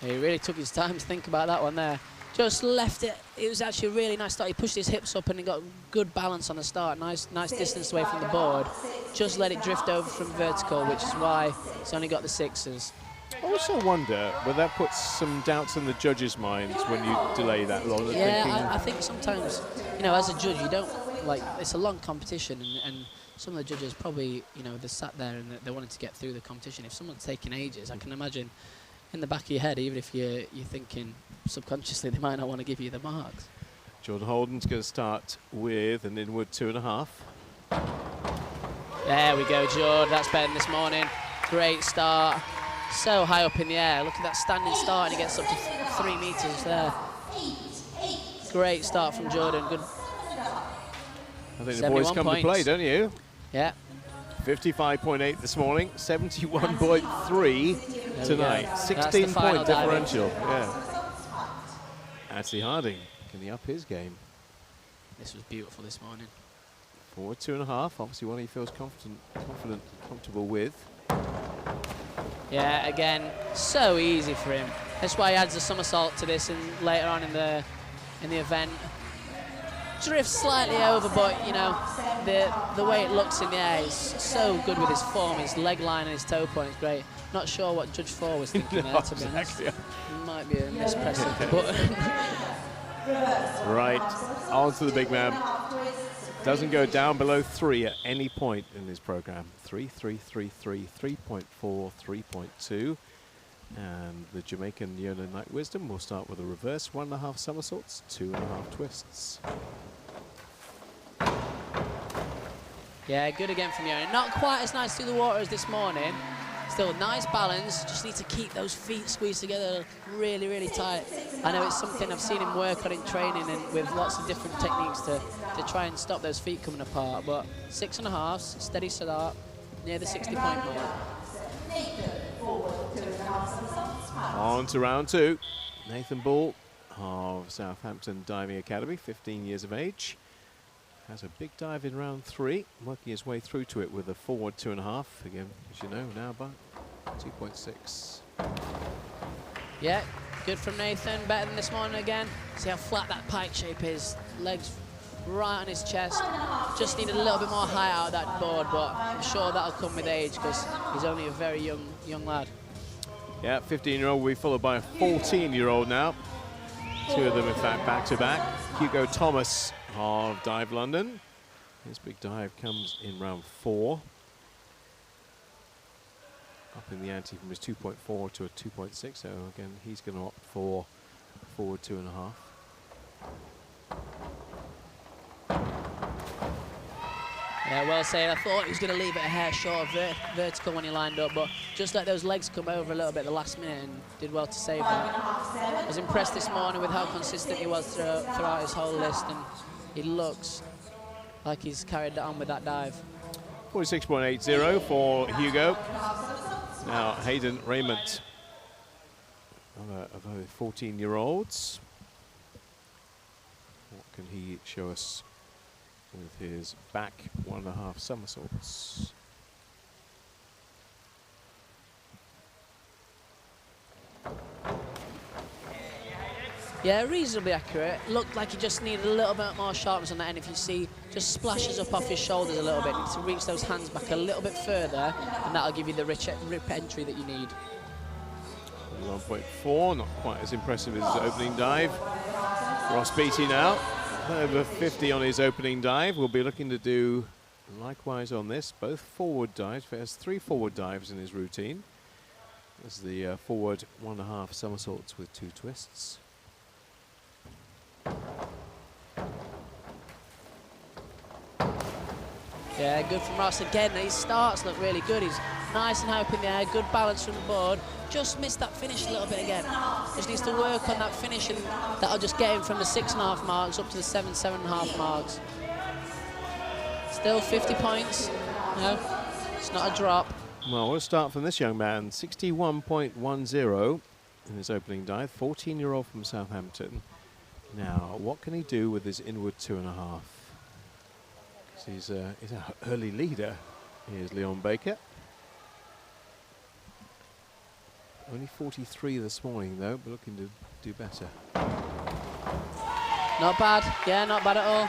He really took his time to think about that one there. Just left it. It was actually a really nice start. He pushed his hips up and he got good balance on the start. Nice distance away from the board. Just let it drift over from vertical, which is why he's only got the 6s. I also wonder whether that puts some doubts in the judges' minds when you delay that long. Yeah, I think sometimes, you know, as a judge, you don't, like, it's a long competition, and some of the judges probably, you know, they sat there and they wanted to get through the competition. If someone's taking ages, I can imagine in the back of your head, even if you're thinking subconsciously, they might not want to give you the marks. Jordan Holden's going to start with an inward 2.5. There we go, Jordan. That's better than this morning. Great start. So high up in the air. Look at that standing start, and he gets up to 3 meters there. Great start from Jordan. Good. I think the boys come to play, don't you? Yeah. 55.8 this morning, 71.3 tonight. 16-point differential. Yeah. Ashley Harding, can he up his game? This was beautiful this morning. Forward 2.5, obviously one he feels confident, comfortable with. Yeah, again, so easy for him. That's why he adds a somersault to this, and later on in the event, drifts slightly over, but you know, the way it looks in the air is so good with his form, his leg line and his toe point is great. Not sure what Judge 4 was thinking there, to be honest. It might be a mispressing, but right, on to the big man. Doesn't go down below 3 at any point in his program. 3, 3, 3, 3, 3.4, 3.2. And the Jamaican Yona Night Wisdom will start with a reverse 1.5 somersaults, 2.5 twists. yeah, good again from Yona. Not quite as nice through the water as this morning. Still nice balance, just need to keep those feet squeezed together really, really tight. I know it's something I've seen him work on in training and with lots of different techniques to try and stop those feet coming apart. But 6.5, steady start, near the 60-point mark. On to round 2. Nathan Ball of Southampton Diving Academy, 15 years of age. Has a big dive in round 3, working his way through to it with a forward 2.5. Again, as you know, now by 2.6. Yeah, good from Nathan. Better than this morning again. See how flat that pike shape is. Legs right on his chest. Just needed a little bit more height out of that board, but I'm sure that'll come with age because he's only a very young lad. Yeah, 15-year-old will be followed by a 14-year-old now. 2 of them, in fact, back-to-back. Hugo Thomas of Dive London. His big dive comes in round 4. Up in the ante from his 2.4 to a 2.6. So again, he's going to opt for forward 2.5. Yeah, well said. I thought he was going to leave it a hair short of vertical when he lined up, but just let those legs come over a little bit at the last minute and did well to save that. I was impressed this morning with how consistent he was throughout his whole list, and he looks like he's carried on with that dive. 46.80 for Hugo. Now Hayden Raymond, of 14-year-olds. What can he show us with his back 1.5 somersaults? Yeah, reasonably accurate. Looked like he just needed a little bit more sharpness on that end. If you see, just splashes up off his shoulders a little bit. Needs to reach those hands back a little bit further, and that'll give you the rip entry that you need. 1.4, not quite as impressive as his opening dive. Ross Beattie now, over 50 on his opening dive. We'll be looking to do likewise on this, both forward dives. He has 3 forward dives in his routine. There's the forward 1.5 somersaults with 2 twists. Yeah, good from Ross again. His starts look really good. He's nice and high up in the air, good balance from the board. Just missed that finish a little bit again. Just needs to work on that finish, and that'll just get him from the 6.5 marks up to the 7.5 marks. Still 50 points. No, it's not a drop. Well, we'll start from this young man, 61.10 in his opening dive, 14-year-old from Southampton. Now, what can he do with his inward 2.5? He's an early leader. Here's Leon Baker. Only 43 this morning, though, but looking to do better. Not bad. Yeah, not bad at all.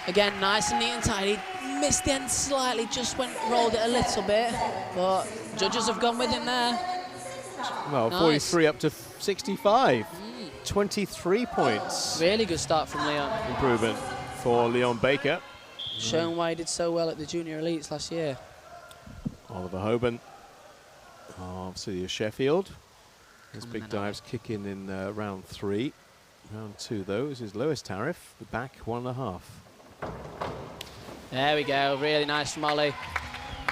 Again, nice and neat and tidy. Missed the end slightly, just rolled it a little bit, but judges have gone with him there. Well, nice. 43 up to 65. 23 points. Really good start from Leon. Improvement for Leon Baker. Showing why he did so well at the Junior Elites last year. Oliver Hoban of City of Sheffield. His big dives kick in round 3. Round 2, though, is his lowest tariff. The back 1.5. There we go. Really nice from Ollie.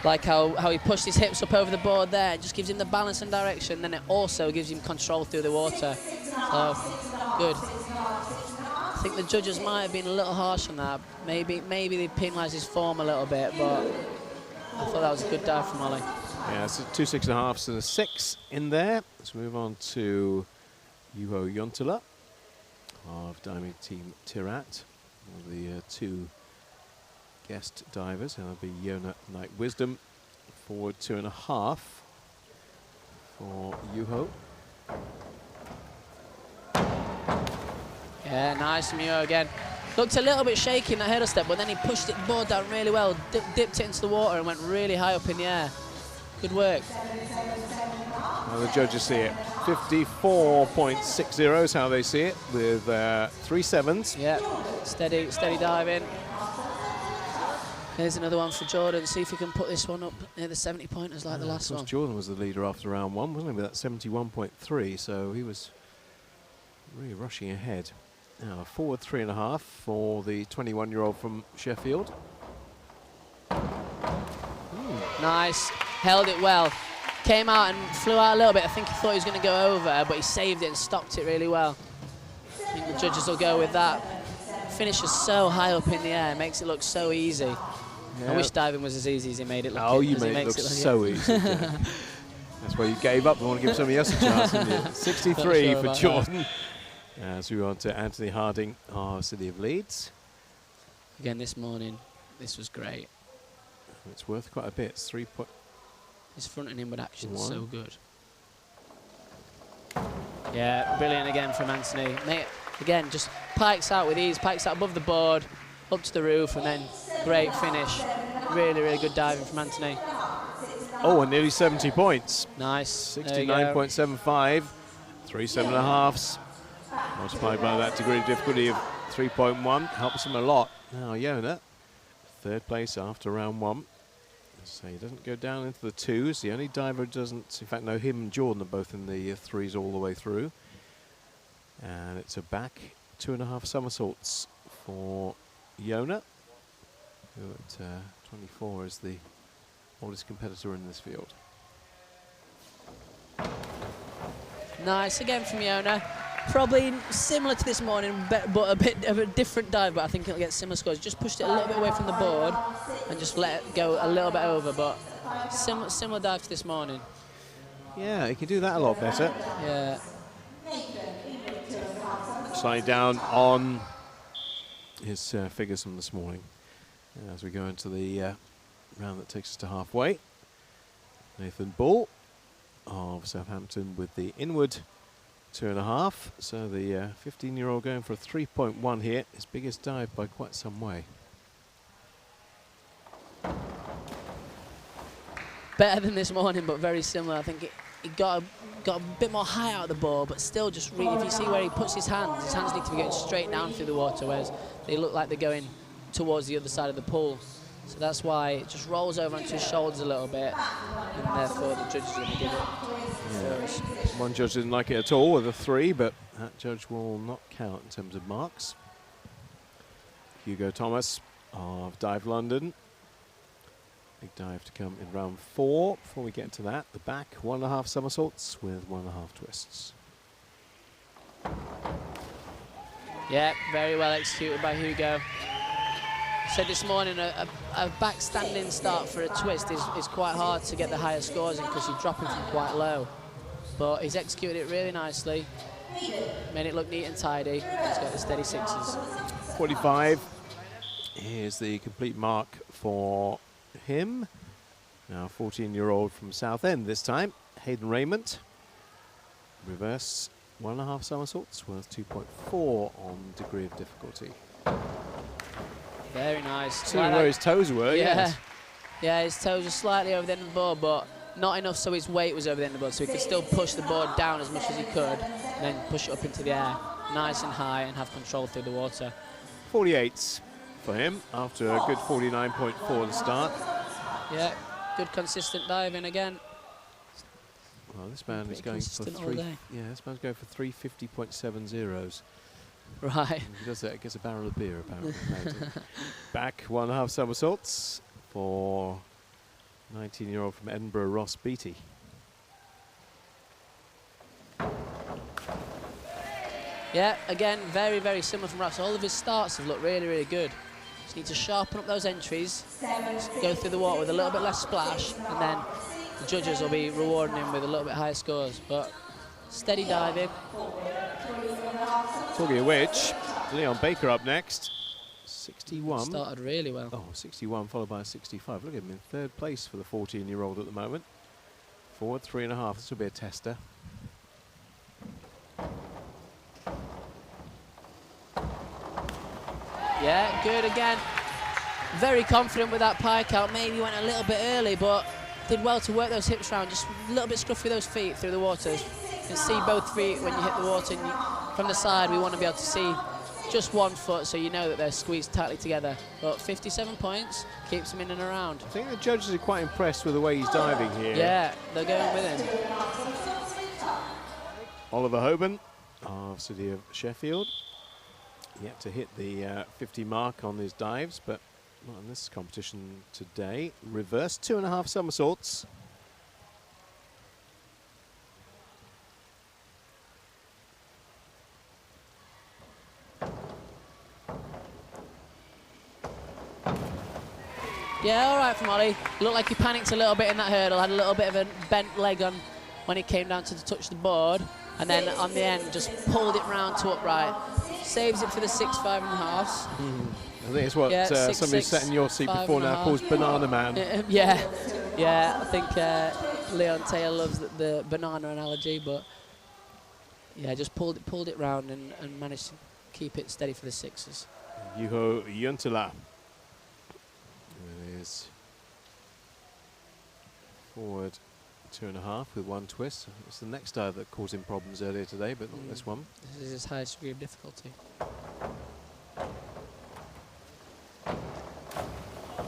Like how he pushed his hips up over the board there. It just gives him the balance and direction. Then it also gives him control through the water. So, good. I think the judges might have been a little harsh on that. Maybe they penalised his form a little bit, but I thought that was a good dive from Ollie. Yeah, it's 2 6.5s and a 6 in there. Let's move on to Juho Jontila of diving team Tirat. The 2 guest divers, and that'll be Yona Knight Wisdom. Forward 2.5 for Juho. Yeah, nice from Juho again. Looked a little bit shaky in that hurdle step, but then he pushed it board down really well, dipped it into the water and went really high up in the air. Good work. Well, the judges see it. 54.60 is how they see it, with 3 7s. Yeah, steady diving. Here's another one for Jordan. See if he can put this one up near the 70 pointers like the last one. Jordan was the leader after round 1, wasn't he, with that 71.3, so he was really rushing ahead. Now, forward 3.5 for the 21-year-old from Sheffield. Nice, held it well. Came out and flew out a little bit. I think he thought he was going to go over, but he saved it and stopped it really well. I think the judges will go with that. Finishes so high up in the air, makes it look so easy. Yeah. I wish diving was as easy as he made it look. Oh, you made it look so easy. That's why you gave up and want to give somebody else a chance, didn't you? 63 sure for Jordan. As we on to Anthony Harding of City of Leeds. Again this morning, this was great. It's worth quite a bit. It's 3 point. His front and inward action is so good. Yeah, brilliant again from Anthony. Mate, again, just pikes out with ease, pikes out above the board, up to the roof, and then great finish. Really, really good diving from Anthony. Oh, and nearly 70 points. Nice. 69.75, 3 7.5s. Multiplied by that degree of difficulty of 3.1, helps him a lot. Now, Yona, 3rd place after round 1. So he doesn't go down into the 2s. The only diver doesn't, in fact, no, him and Jordan are both in the 3s all the way through. And it's a back 2.5 somersaults for Yona, who at 24 is the oldest competitor in this field. Nice again from Yona. Probably similar to this morning, but a bit of a different dive, but I think it'll get similar scores. Just pushed it a little bit away from the board and just let it go a little bit over, but similar dive to this morning. Yeah, he can do that a lot better. Yeah. Slightly down on his figures from this morning. As we go into the round that takes us to halfway. Nathan Bull of Southampton with the inward 2.5. So the 15-year-old going for a 3.1 here. His biggest dive by quite some way. Better than this morning, but very similar. I think he got a bit more high out of the ball, but still just really, if you see where he puts his hands need to be going straight down through the water, whereas they look like they're going towards the other side of the pool. So that's why it just rolls over onto his shoulders a little bit, and therefore the judge is going to give it. Yeah. One judge didn't like it at all with a 3, but that judge will not count in terms of marks. Hugo Thomas of Dive London. Big dive to come in round 4. Before we get to that, the back 1.5 somersaults with 1.5 twists. Yeah, very well executed by Hugo. Said this morning a back standing start for a twist is quite hard to get the higher scores in because you're dropping from quite low. But he's executed it really nicely, made it look neat and tidy. He's got the steady 6s. 45 is the complete mark for him. Now 14-year-old from Southend this time, Hayden Raymond. Reverse 1.5 somersaults worth 2.4 on degree of difficulty. Very nice. See where his toes were, yes. Yeah, his toes were slightly over the end of the board, but not enough so his weight was over the end of the board, so he could still push the board down as much as he could, and then push it up into the air, nice and high, and have control through the water. 48s for him after a good 49.4 to start. Yeah, good consistent diving again. Well, this man is going for three. Yeah, this man's going for 350.70s. Right. He does that, gets a barrel of beer apparently. Back 1.5 somersaults for 19-year-old from Edinburgh, Ross Beattie. Yeah, again, very, very similar from Ross. All of his starts have looked really, really good. Just need to sharpen up those entries, go through the water with a little bit less splash, and then the judges will be rewarding him with a little bit higher scores. But steady diving. Talking of which, Leon Baker up next. 61. Started really well. Oh, 61 followed by a 65. Look at him in third place for the 14-year-old at the moment. Forward 3.5. This will be a tester. Yeah, good again. Very confident with that pike out. Maybe went a little bit early, but did well to work those hips round. Just a little bit scruffy those feet through the water. You can see both feet when you hit the water. And from the side, we want to be able to see just one foot, so you know that they're squeezed tightly together. But 57 points keeps him in and around. I think the judges are quite impressed with the way he's diving here. Yeah, they're going with him. Oliver Hoban of City of Sheffield. Yet to hit the 50 mark on his dives, but not in this competition today. Reverse 2.5 somersaults. Yeah, all right from Ollie. Looked like he panicked a little bit in that hurdle, had a little bit of a bent leg on when he came down to touch the board, and then on the end just pulled it round to upright. Saves it for the 6 5.5s. I think it's what somebody sat in your seat before now calls Banana Man. Yeah, I think Leon Taylor loves the banana analogy, but yeah, just pulled it round and managed to keep it steady for the 6s. Juho Juntila is forward 2.5 with one twist. It's the next dive that caused him problems earlier today, but not this one. This is his highest degree of difficulty.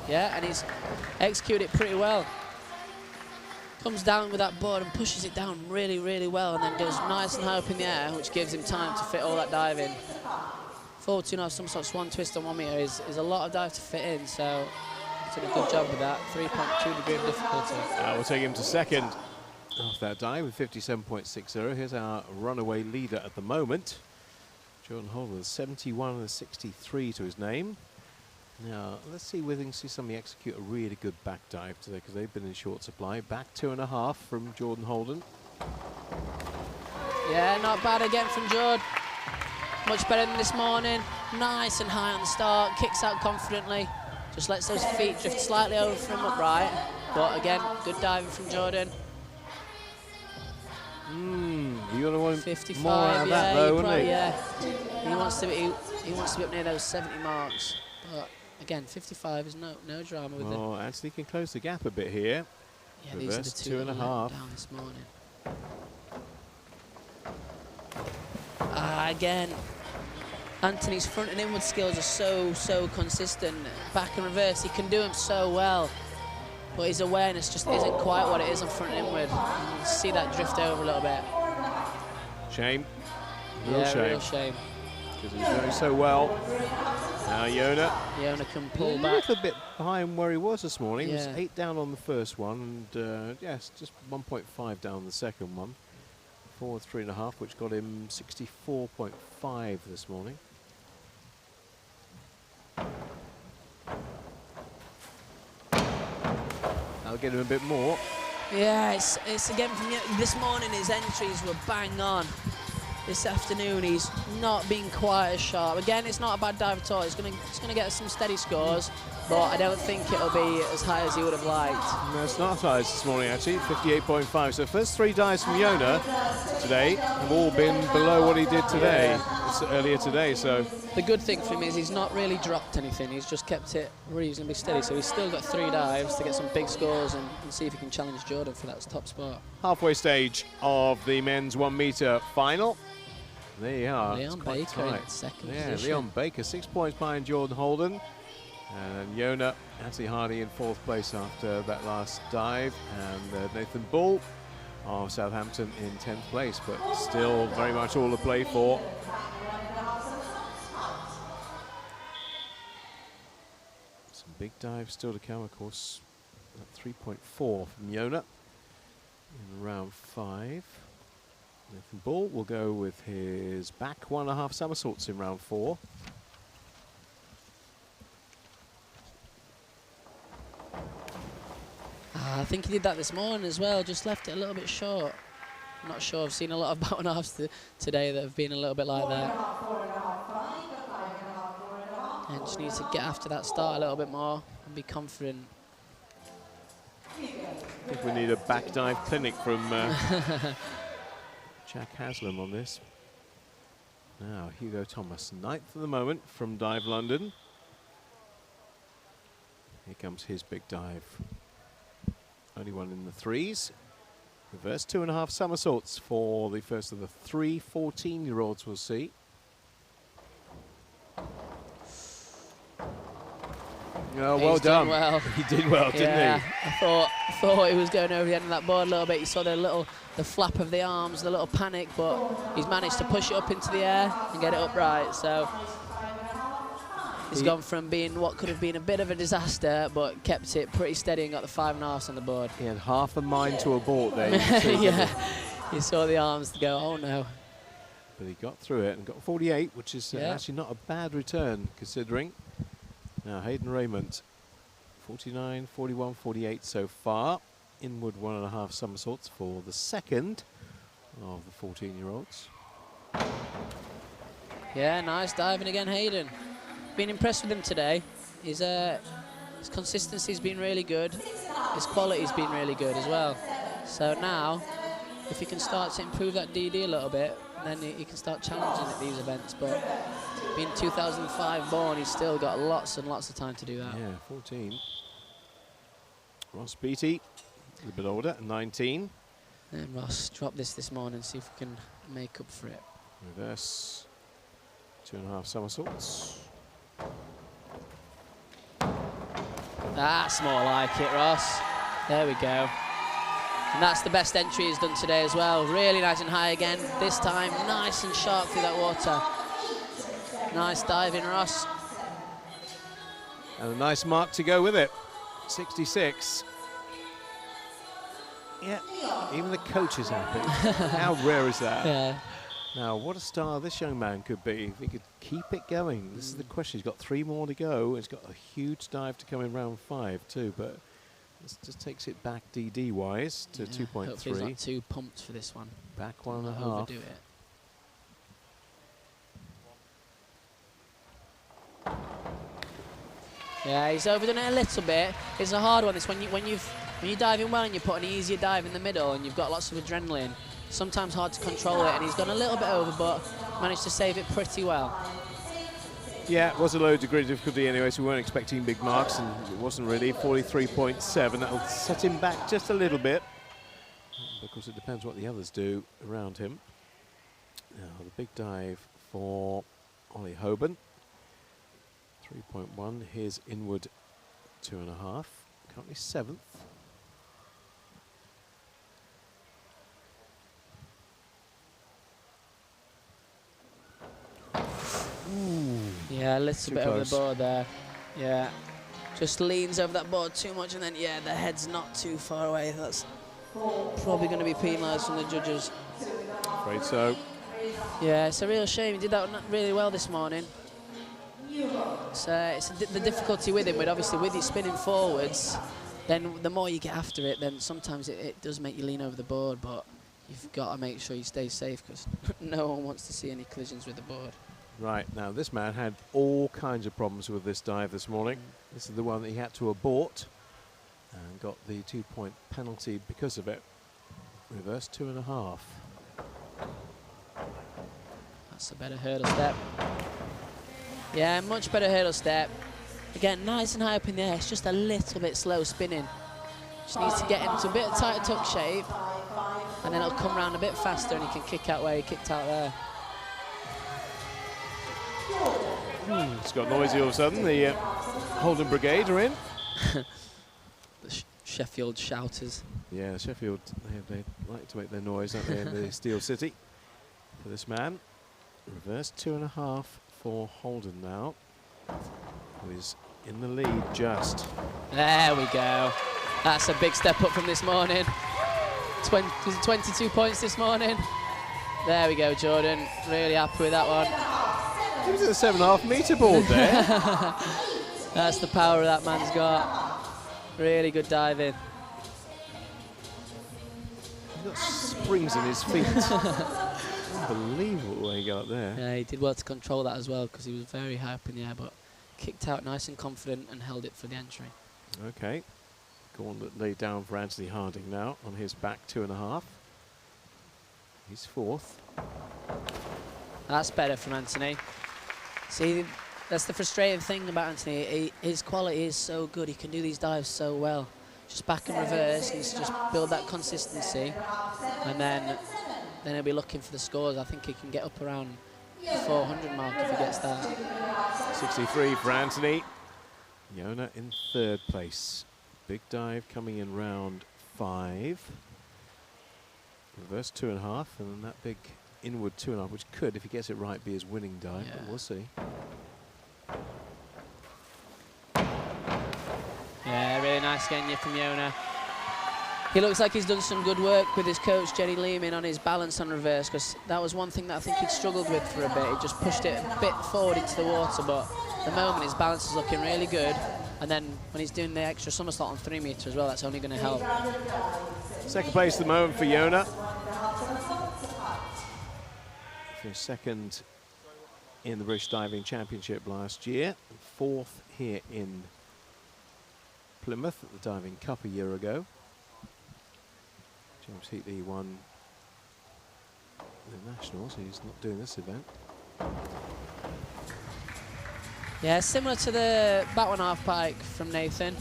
Yeah, and he's executed it pretty well. Comes down with that board and pushes it down really, really well, and then goes nice and high up in the air, which gives him time to fit all that dive in. Forward 2.5 somersaults, one twist on 1 meter is a lot of dive to fit in, so did a good job with that. 3.2 degree of difficulty. We'll take him to second off that dive with 57.60. Here's our runaway leader at the moment. Jordan Holden, 71 and a 63 to his name. Now, let's see whether we can see somebody execute a really good back dive today, because they've been in short supply. Back 2.5 from Jordan Holden. Yeah, not bad again from Jord. Much better than this morning. Nice and high on the start. Kicks out confidently. Just lets those feet drift slightly over from upright. But again, good diving from Jordan. You're gonna want 55, more out of that though, wouldn't he? Yeah, he wants to be up near those 70 marks. But again, 55 is no drama with him. Oh, Anthony can close the gap a bit here. Yeah, these are the 2.5 down this morning. Again, Anthony's front and inward skills are so consistent. Back and reverse, he can do them so well. But his awareness just isn't quite what it is on front and inward. You can see that drift over a little bit. Shame. Real shame. Because he's doing so well. Now Yona can pull a back. little bit behind where he was this morning. Yeah. He was 8 down on the first one, and yes, just 1.5 down the second one. Forward 3.5, which got him 64.5 this morning. That'll get him a bit more. Yeah, it's again from this morning. His entries were bang on. This afternoon he's not been quite as sharp. Again, it's not a bad dive at all. It's gonna get some steady scores, but I don't think it'll be as high as he would have liked. No, it's not as high as this morning, actually, 58.5. So first 3 dives from Yona today have all been below what he did today, earlier today. So the good thing for him is he's not really dropped anything. He's just kept it reasonably steady. So he's still got 3 dives to get some big scores and see if he can challenge Jordan for that top spot. Halfway stage of the men's 1 meter final. There you are. Leon Baker in second position. Leon Baker, 6 points behind Jordan Holden. And Yona, Anthony Hardy in 4th place after that last dive. And Nathan Bull of Southampton in 10th place, but still very much all to play for. Some big dives still to come, of course. 3.4 from Yona in round 5. Nathan Bull will go with his back 1.5 somersaults in round 4. I think he did that this morning as well, just left it a little bit short. I'm not sure, I've seen a lot of bow and halves today that have been a little bit like that. And just needs to get after that start a little bit more and be confident. I think we need a back dive clinic from Jack Haslam on this. Now, Hugo Thomas, 9th at the moment from Dive London. Here comes his big dive. Only one in the 3s. Reverse 2.5 somersaults for the first of the 3 14-year-olds we'll see. Oh, well done. Well. He did well, didn't he? I thought he was going over the end of that board a little bit. You saw the flap of the arms, the little panic, but he's managed to push it up into the air and get it upright. So he's gone from being what could have been a bit of a disaster, but kept it pretty steady and got the 5.5s on the board. He had half a mind to abort there. Yeah, you saw the arms go, oh no. But he got through it and got 48, which is actually not a bad return considering. Now Hayden Raymond, 49, 41, 48 so far. Inward 1.5 somersaults for the second of the 14-year-olds. Yeah, nice diving again, Hayden. Been impressed with him today. His consistency's been really good. His quality's been really good as well. So now, if he can start to improve that DD a little bit, then he can start challenging at these events. But being 2005 born, he's still got lots and lots of time to do that. Yeah, 14. Ross Beattie, a little bit older, 19. And Ross dropped this morning, see if we can make up for it. Reverse 2.5 somersaults. That's more like it, Ross. There we go. And that's the best entry he's done today as well. Really nice and high again. This time, nice and sharp through that water. Nice diving, Ross. And a nice mark to go with it. 66. Yeah, even the coach is happy. How rare is that? Yeah. Now, what a star this young man could be if he could keep it going. This is the question. He's got 3 more to go. He's got a huge dive to come in round 5 too, but this just takes it back DD-wise to 2.3. Hopefully he's not too pumped for this one. Back 1.5. Overdo it. Yeah, he's overdone it a little bit. It's a hard one. It's when you're diving well and you put an easier dive in the middle and you've got lots of adrenaline. Sometimes hard to control it, and he's gone a little bit over, but managed to save it pretty well. Yeah, it was a low degree of difficulty anyway, so we weren't expecting big marks, and it wasn't really. 43.7, that'll set him back just a little bit, because it depends what the others do around him. Now, the big dive for Ollie Hoban. 3.1, his inward 2.5, currently 7th. Ooh. Yeah, a little bit over the board there. Yeah, just leans over that board too much, and then yeah, the head's not too far away. That's probably going to be penalised from the judges. Afraid so. Yeah, it's a real shame. He did that really well this morning. It's the difficulty with him, but obviously with you spinning forwards, then the more you get after it, then sometimes it does make you lean over the board, but you've got to make sure you stay safe because no one wants to see any collisions with the board. Right, now this man had all kinds of problems with this dive this morning. This is the one that he had to abort and got the 2-point penalty because of it. Reverse 2.5. That's a better hurdle step. Yeah, much better hurdle step. Again, nice and high up in the air. It's just a little bit slow spinning. Just needs to get into a bit of tighter tuck shape, and then it'll come around a bit faster and he can kick out where he kicked out there. It's got noisy all of a sudden. The Holden Brigade are in. The Sheffield shouters. Yeah, Sheffield, they like to make their noise, don't they, in the Steel City. For this man, reverse 2.5 for Holden now, who is in the lead just. There we go. That's a big step up from this morning. 22 points this morning. There we go, Jordan. Really happy with that one. He was at the 7.5 metre board there. That's the power that man's got. Really good diving. He's got springs in his feet. Unbelievable way he got up there. Yeah, he did well to control that as well because he was very high up in the air, but kicked out nice and confident and held it for the entry. Okay. Gauntlet laid down for Anthony Harding now on his back 2.5. He's fourth. That's better from Anthony. See, that's the frustrating thing about Anthony. His quality is so good. He can do these dives so well. Just back and reverse, and just build that consistency, and then he'll be looking for the scores. I think he can get up around the 400 mark if he gets that. 63 for Anthony. Yona in third place. Big dive coming in round 5. Reverse 2.5, and then that big inward 2.5, which could, if he gets it right, be his winning dive, but we'll see. Yeah, really nice getting you from Yona. He looks like he's done some good work with his coach, Jenny Lehman, on his balance on reverse, because that was one thing that I think he'd struggled with for a bit. He just pushed it a bit forward into the water, but at the moment his balance is looking really good. And then when he's doing the extra somersault on 3 metre as well, that's only going to help. Second place at the moment for Yona. Finished second in the British Diving Championship last year. Fourth here in Plymouth at the Diving Cup a year ago. James Heatley won the Nationals. He's not doing this event. Yeah, similar to the back 1/2 pike from Nathan.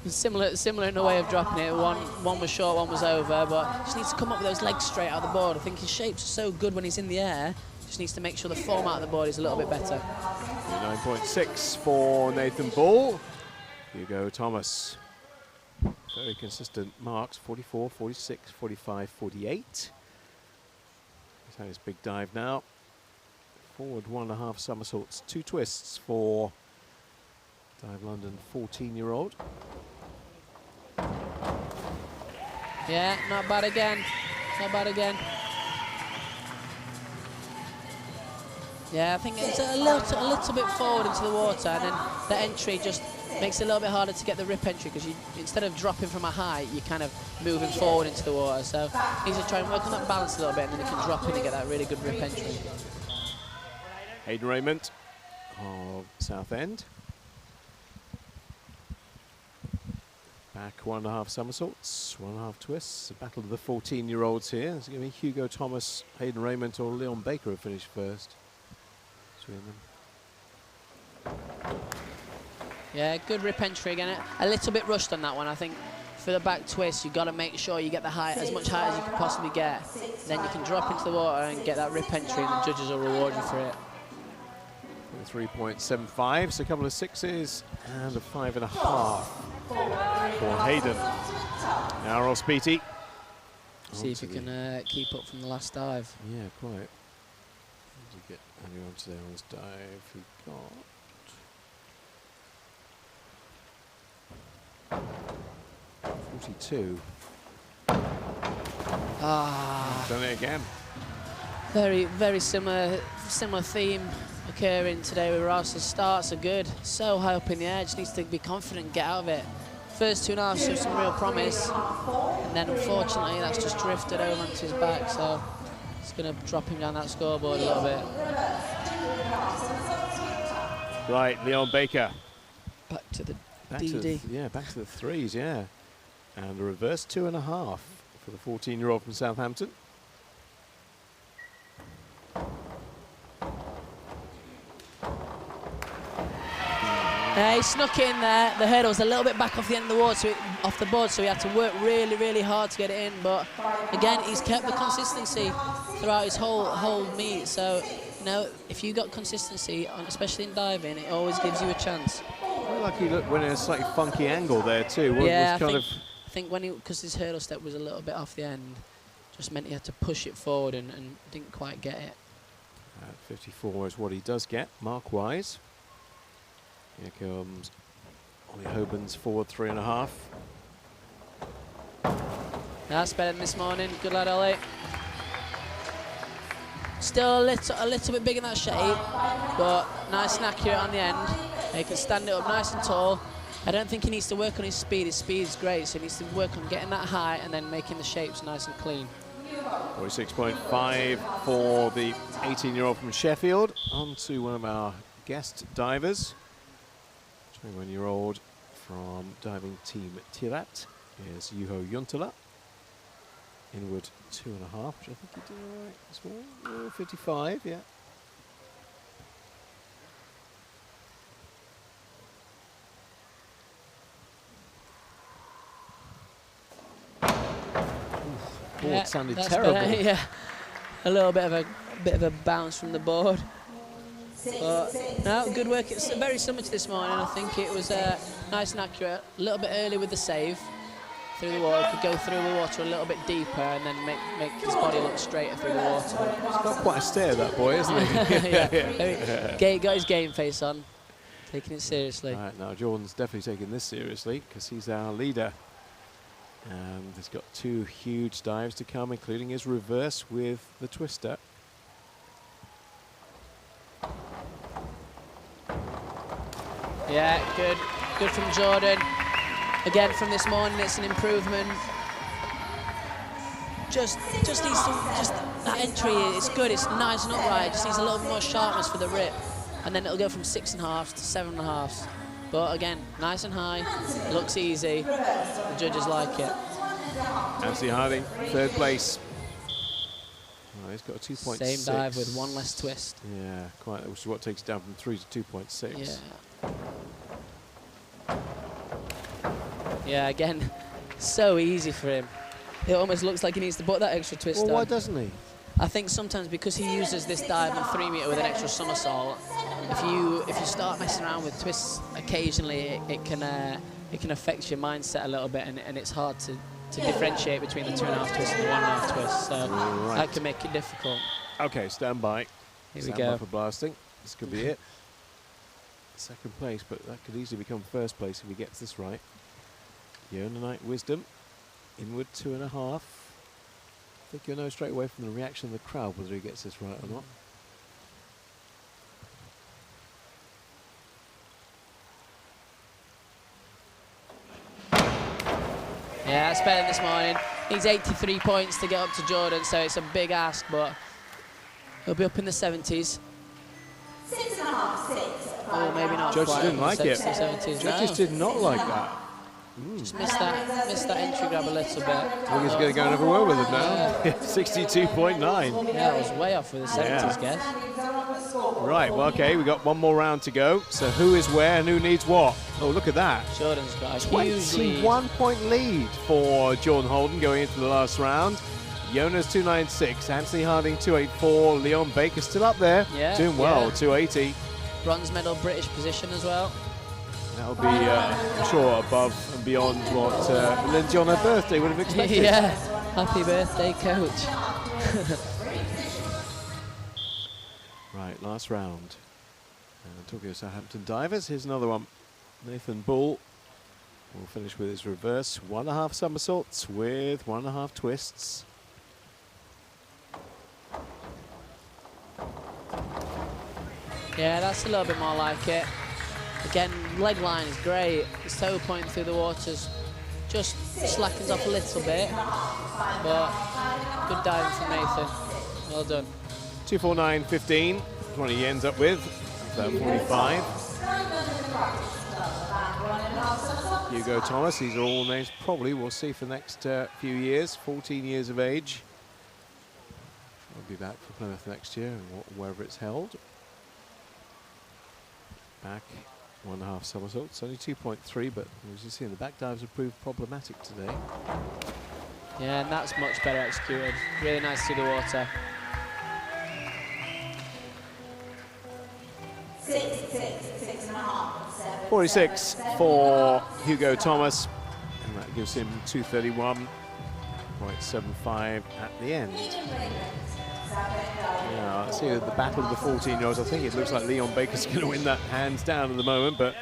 Similar in the way of dropping it. One was short, one was over, but just needs to come up with those legs straight out of the board. I think his shapes are so good when he's in the air. Just needs to make sure the form out of the board is a little bit better. 9.6 for Nathan Ball. Hugo Thomas. Very consistent marks, 44, 46, 45, 48. He's had his big dive now. Forward 1.5 somersaults, 2 twists for Dive London 14-year-old. Yeah, not bad again. Not bad again. Yeah, I think it's a little bit forward into the water, and then the entry just makes it a little bit harder to get the rip entry, because instead of dropping from a height, you're kind of moving forward into the water. So he needs to try and work on that balance a little bit, and then he can drop in and get that really good rip entry. Hayden Raymond of Southend. Back 1.5 somersaults, 1.5 twists. A battle of the 14-year-olds here. It's going to be Hugo Thomas, Hayden Raymond, or Leon Baker who finished first between them. Yeah, good rip entry again. A little bit rushed on that one. I think for the back twist, you've got to make sure you get the height, as much height as you can possibly get. Then you can drop into the water and get that rip entry, and the judges will reward you for it. 3.75, so a couple of 6s and a 5.5 for Hayden. Now Ross Beattie. See if he can keep up from the last dive. Yeah, quite. Did you get anyone today on his dive? He got 42. Done it again. Very similar theme occurring today with Ross. His starts are good, so high up in the air, just needs to be confident and get out of it. First 2.5 show some real promise, and then unfortunately that's just drifted over onto his back, so It's going to drop him down that scoreboard a little bit. Right, Leon Baker. Back to the Back DD. to the, yeah, back to the threes, yeah. And a reverse 2.5 for the 14-year-old from Southampton. He snuck it in there. The hurdle was a little bit back off the end of the board, off the board, so he had to work really, really hard to get it in. But again, he's kept the consistency throughout his whole meet. So, you know, if you got consistency, especially in diving, it always gives you a chance. I like he went in a slightly funky angle there too. Yeah, I think when because his hurdle step was a little bit off the end, just meant he had to push it forward and didn't quite get it. 54 is what he does get, mark-wise. Here comes Ollie Hoban's forward 3.5. That's better than this morning. Good lad, Ollie. Still a little bit big in that shape, but nice and accurate on the end. He can stand it up nice and tall. I don't think he needs to work on his speed. His speed is great, so he needs to work on getting that high and then making the shapes nice and clean. 46.5 for the 18-year-old from Sheffield. On to one of our guest divers. 21-year-old from diving team Tirat is Juho Juntala. Inward 2.5, which I think he did all right this morning. 55, yeah. Board sounded terrible. Better, yeah, a little bit of a bounce from the board. But no, good work. It's very similar to this morning. I think it was nice and accurate. A little bit early with the save through the water. Could go through the water a little bit deeper and then make his body look straighter through the water. He's got quite a stare, that boy, isn't he? Yeah, got his game face on, taking it seriously. All right, now Jordan's definitely taking this seriously because he's our leader. And he's got two huge dives to come, including his reverse with the twister. Yeah, good from Jordan. Again, from this morning, it's an improvement. Just needs that entry is good. It's nice and upright. Just needs a little more sharpness for the rip, and then it'll go from 6.5 to 7.5. But again, nice and high. Looks easy. The judges like it. Anthony Harding, third place. Oh, he's got a 2.6. Same dive with one less twist. Yeah, quite. Which is what takes it down from 3 to 2.6. Yeah. Yeah, again, so easy for him. It almost looks like he needs to put that extra twist on. Well, why doesn't he? I think sometimes because he uses this dive on 3 meter with an extra somersault, if you start messing around with twists occasionally, it can affect your mindset a little bit, and it's hard to differentiate between the 2.5 twist and the 1.5 twist. So that can make it difficult. Okay, stand by. Here stand we go. by for blasting. This could be it. Second place, but that could easily become first place if he gets this right. Yonanite Wisdom, inward 2.5. I think you'll know straight away from the reaction of the crowd whether he gets this right or not. Yeah, that's better than this morning. Needs 83 points to get up to Jordan, so it's a big ask, but he'll be up in the 70s. 6.5, 6. Oh, maybe not. Judges quite didn't like it. 70s. Judges did not like that. Just missed that entry grab a little bit. I think he's going to go and have a word with him now. 62.9. Yeah, it was way off with the 70s, guess. Right, well, okay, we've got one more round to go. So who is where and who needs what? Oh, look at that. Jordan's got a huge lead. 21-point lead for Jordan Holden going into the last round. Jonas 296, Anthony Harding 284, Leon Baker still up there, doing well, 280. Bronze medal British position as well. That'll be, I'm sure, above and beyond what Lindsay on her birthday would have expected. Yeah, happy birthday, coach. Right, last round. Talking of Southampton divers, here's another one. Nathan Bull will finish with his reverse 1.5 somersaults with 1.5 twists. Yeah, that's a little bit more like it. Again, leg line is great. His toe pointing through the waters just slackens off a little bit, but good diving from Nathan. Well done. 2:49.15 is what he ends up with. 45. Hugo Thomas, these are all names probably we'll see for the next few years. 14 years of age. I'll be back for Plymouth next year, and wherever it's held. Back 1.5 somersaults, only 2.3, but as you see, the back dives have proved problematic today. Yeah, and that's much better executed. Really nice through the water. 46 for Hugo Thomas, and that gives him 231.75 at the end. Yeah, let's see the battle of the 14-year-olds. I think it looks like Leon Baker's going to win that hands down at the moment, but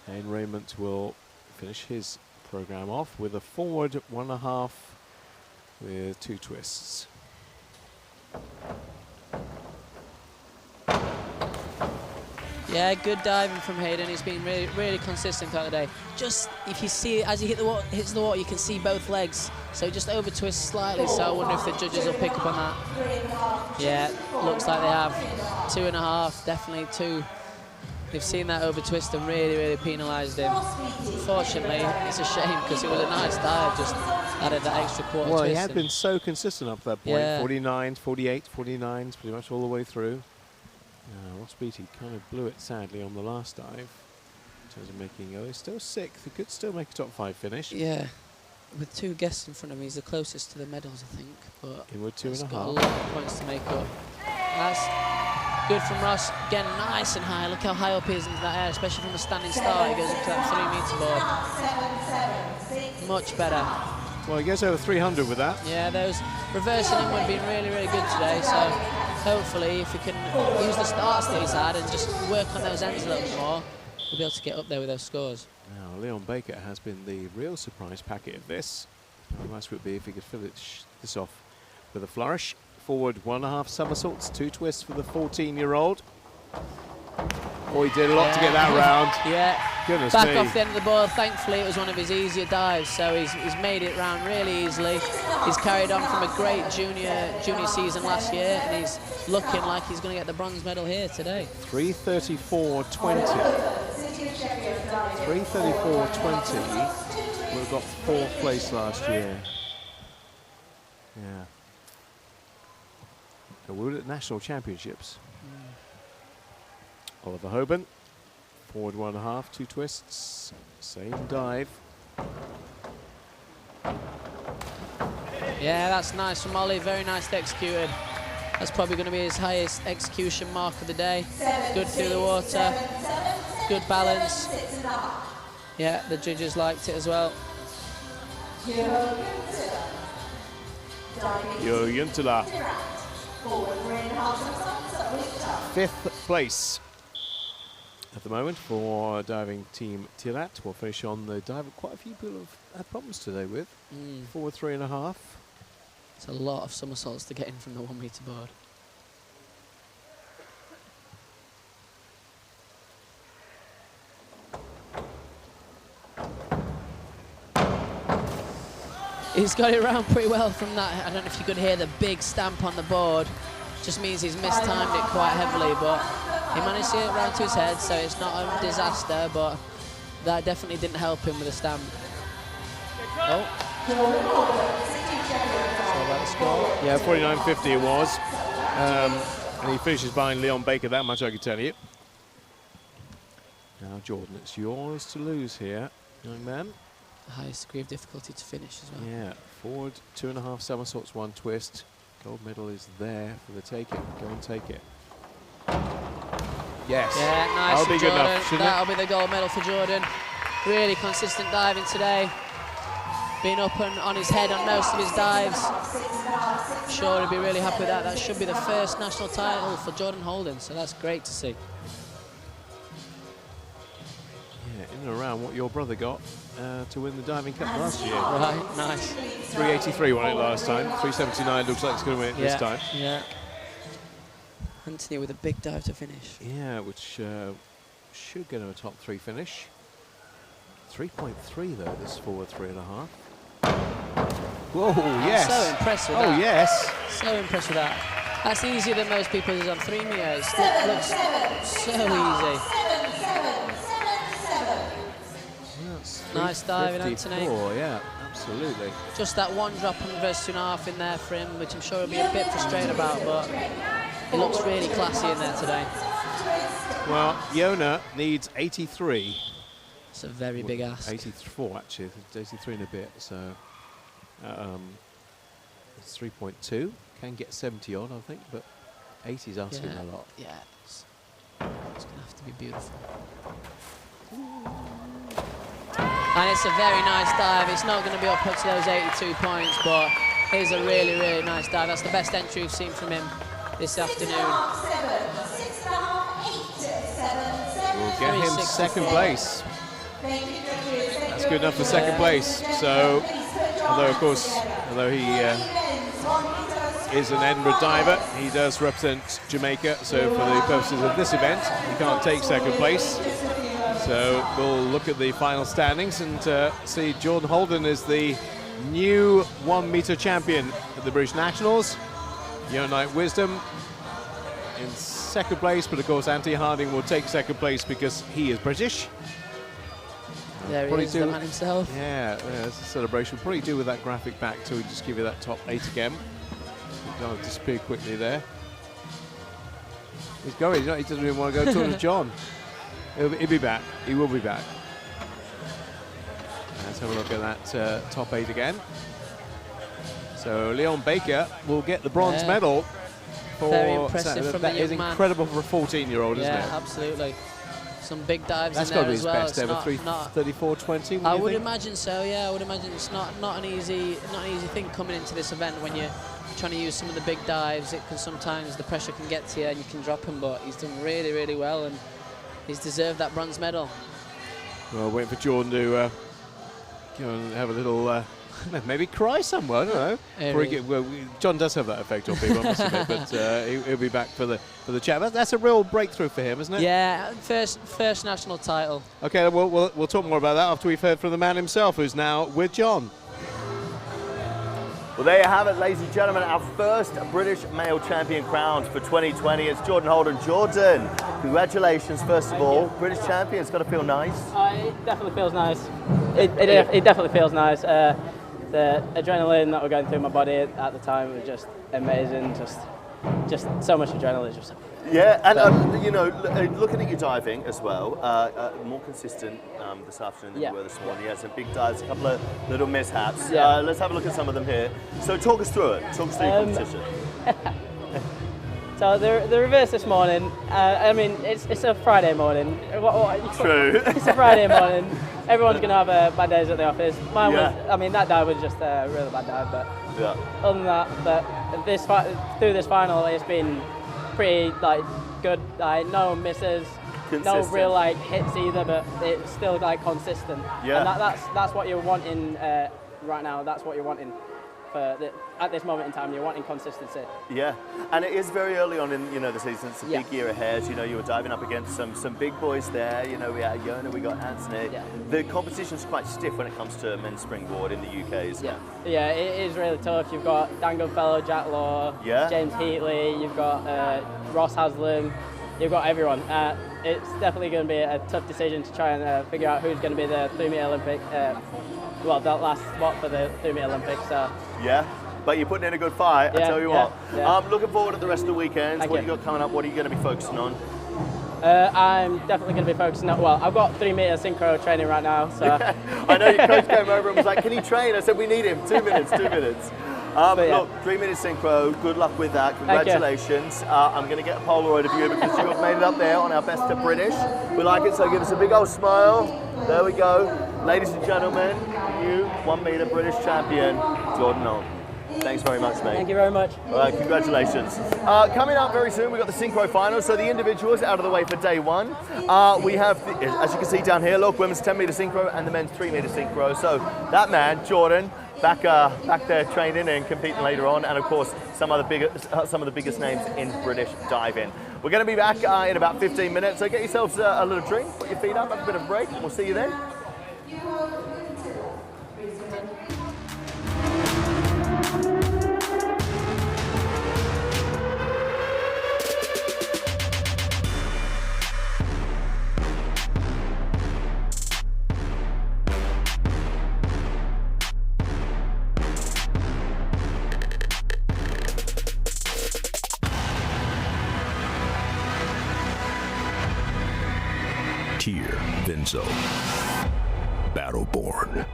Hayden Raymond will finish his program off with a forward 1.5 with 2 twists. Yeah, good diving from Hayden. He's been really, really consistent throughout the day. Just, if you see, as he hits the water, you can see both legs. So just over twists slightly, so I wonder if the judges will pick up on that. Yeah, looks like they have. 2.5, definitely 2. They've seen that over twist and really, really penalised him. Unfortunately, it's a shame because it was a nice dive, just added that extra quarter twist. Well, he had been so consistent up to that point. Yeah. 49s, 48s, 49s, pretty much all the way through. Ross Beattie kind of blew it sadly on the last dive in terms of making he's still 6th. He could still make a top 5 finish. Yeah, with 2 guests in front of him, he's the closest to the medals, I think. But in with 2.5. He's got a lot of points to make up. That's good from Ross. Again, nice and high. Look how high up he is into that air, especially from a standing start. He goes up to that 3-metre board. Much better. Well, he goes over 300 with that. Yeah, those reversing inward have been really, really good today. So hopefully, if we can use the starts that he's had and just work on those ends a little bit more, we'll be able to get up there with those scores. Now, Leon Baker has been the real surprise packet of this. How nice would it be if he could finish this off with a flourish. Forward 1.5 somersaults, 2 twists for the 14-year-old. Oh, he did a lot to get that round. Yeah. Goodness Back me. off the end of the board. Thankfully, it was one of his easier dives, so he's made it round really easily. He's carried on from a great junior season last year, and he's looking like he's going to get the bronze medal here today. 3:34.20. 3:34.20. Would have got 4th place last year. Yeah. So we were at National Championships. Oliver Hoban, forward 1.5, 2 twists, same dive. Yeah, that's nice from Ollie, very nicely executed. That's probably going to be his highest execution mark of the day. Good through the water, good balance. Yeah, the judges liked it as well. Yo Yuntala. 5th place at the moment for diving team Tirat. We'll finish on the dive. Quite a few people have had problems today with. Forward 3.5. It's a lot of somersaults to get in from the 1-metre board. He's got it around pretty well from that. I don't know if you could hear the big stamp on the board. Just means he's mistimed it quite heavily, but he managed to get it round to his head, so it's not a disaster, but that definitely didn't help him with the stamp. Oh. So about the score. Yeah, 49.50 it was. And he finishes behind Leon Baker, that much I can tell you. Now, Jordan, it's yours to lose here, young man. The highest degree of difficulty to finish as well. Yeah, forward 2.5 somersaults, 1 twist. Gold medal is there for the taking. Go and take it. Yes. Yeah, nice. That'll be good Jordan. enough, shouldn't That'll it? be the gold medal for Jordan. Really consistent diving today. Been up and on his head on most of his dives. Sure, he'll be really happy with that. That should be the first national title for Jordan Holden, so that's great to see. Yeah, in and around what your brother got to win the diving cup last year. Right, nice. 383 won it last time. 379 looks like it's going to win it this time. Yeah. Anthony with a big dive to finish. Yeah, which should get him a top 3 finish. 3.3 though, this forward 3.5. Whoa, yes. So impressed with that. that. Oh, yes. So impressed with that. That's easier than most people is on 3 meters. It looks so easy. Nice diving, Anthony. Yeah, absolutely. Just that one drop on reverse 2.5 in there for him, which I'm sure he'll be a bit frustrated about, but he looks really classy in there today. Well, Yona needs 83. It's a very big ask. 84 actually, 83 and a bit. So it's 3.2. Can get 70 odd, I think, but 80 is asking a lot. Yeah, it's going to have to be beautiful. And it's a very nice dive. It's not going to be up to those 82 points, but it's a really, really nice dive. That's the best entry we've seen from him this afternoon. We'll get him second place. That's good enough for second place. So, although he is an Edinburgh diver, he does represent Jamaica. So for the purposes of this event, he can't take second place. So we'll look at the final standings and see Jordan Holden is the new 1 meter champion at the British Nationals. Yonite Wisdom in second place, but of course Anthony Harding will take second place because he is British. There he is, the man himself. Yeah, it's a celebration. We'll probably do with that graphic back to just give you that top 8 again. He'll disappear quickly there. He's going, he doesn't even want to go towards John. He'll be back. He will be back. Let's have a look at that top 8 again. So Leon Baker will get the bronze medal. Very impressive from that the young is man. Incredible for a 14-year-old, isn't it? Yeah, absolutely. Some big dives That's in there got to be as his well. best ever, 34.20. I would imagine so. Yeah, I would imagine it's not an easy thing coming into this event when you're trying to use some of the big dives. It can sometimes the pressure can get to you and you can drop him, but he's done really, really well and he's deserved that bronze medal. Well, waiting for Jordan to go and have a little, maybe cry somewhere. I don't know. John does have that effect on people, I must admit, but he'll be back for the chat. That's a real breakthrough for him, isn't it? Yeah, first national title. Okay, we'll talk more about that after we've heard from the man himself, who's now with John. Well, there you have it, ladies and gentlemen, our first British male champion crowned for 2020. It's Jordan Holden. Jordan, congratulations, first of all. British champion, it's got to feel nice. It definitely feels nice. It definitely feels nice. The adrenaline that was going through my body at the time was just amazing. Just so much adrenaline. Just yeah, and you know, looking at your diving as well, more consistent this afternoon than you were this morning. You had some big dives, a couple of little mishaps. Yeah. Let's have a look at some of them here. So talk us through it. Talk us through your competition. So the reverse this morning, I mean, it's a Friday morning. True. It's a Friday morning. Everyone's going to have bad days at the office. Mine was, I mean, that dive was just a really bad dive, but other than that, through this final, it's been pretty good. No misses, no real hits either, but it's still consistent. Yeah. And that's what you're wanting right now. That's what you're wanting at this moment in time. You're wanting consistency. Yeah, and it is very early on in the season. It's a big year ahead. You know, you were diving up against some big boys there. You know, we had Yona, we got Anthony. Yeah. The competition's quite stiff when it comes to men's springboard in the UK, isn't it? Yeah, it is really tough. You've got Dan Goodfellow, Jack Law, James Heatley. You've got Ross Haslam. You've got everyone. It's definitely going to be a tough decision to try and figure out who's going to be the 3 meter Olympic. Well, that last spot for the 3 meter Olympics. So. Yeah, but you're putting in a good fight. I tell you what. Yeah. Looking forward to the rest of the weekends. What you got coming up? What are you going to be focusing on? I'm definitely going to be focusing on. Well, I've got 3 meter synchro training right now. So. I know your coach came over and was like, "Can he train?" I said, "We need him. 2 minutes. 2 minutes." Look, 3 minute synchro, good luck with that, congratulations. I'm going to get a Polaroid of you because you've made it up there on our Best of British. We like it, so give us a big old smile. There we go. Ladies and gentlemen, new 1 meter British champion, Jordan Holden. Thanks very much, mate. Thank you very much. All right, congratulations. Coming up very soon, we've got the synchro finals, so the individuals out of the way for day one. We have, as you can see down here, look, women's 10 meter synchro and the men's 3 meter synchro. So that man, Jordan, back there training and competing later on, and of course some of the biggest names in British diving. We're going to be back in about 15 minutes, so get yourselves a little drink, put your feet up, have a bit of a break, and we'll see you then. Enzo. Battleborn.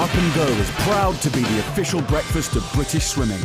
Up and Go is proud to be the official breakfast of British swimming.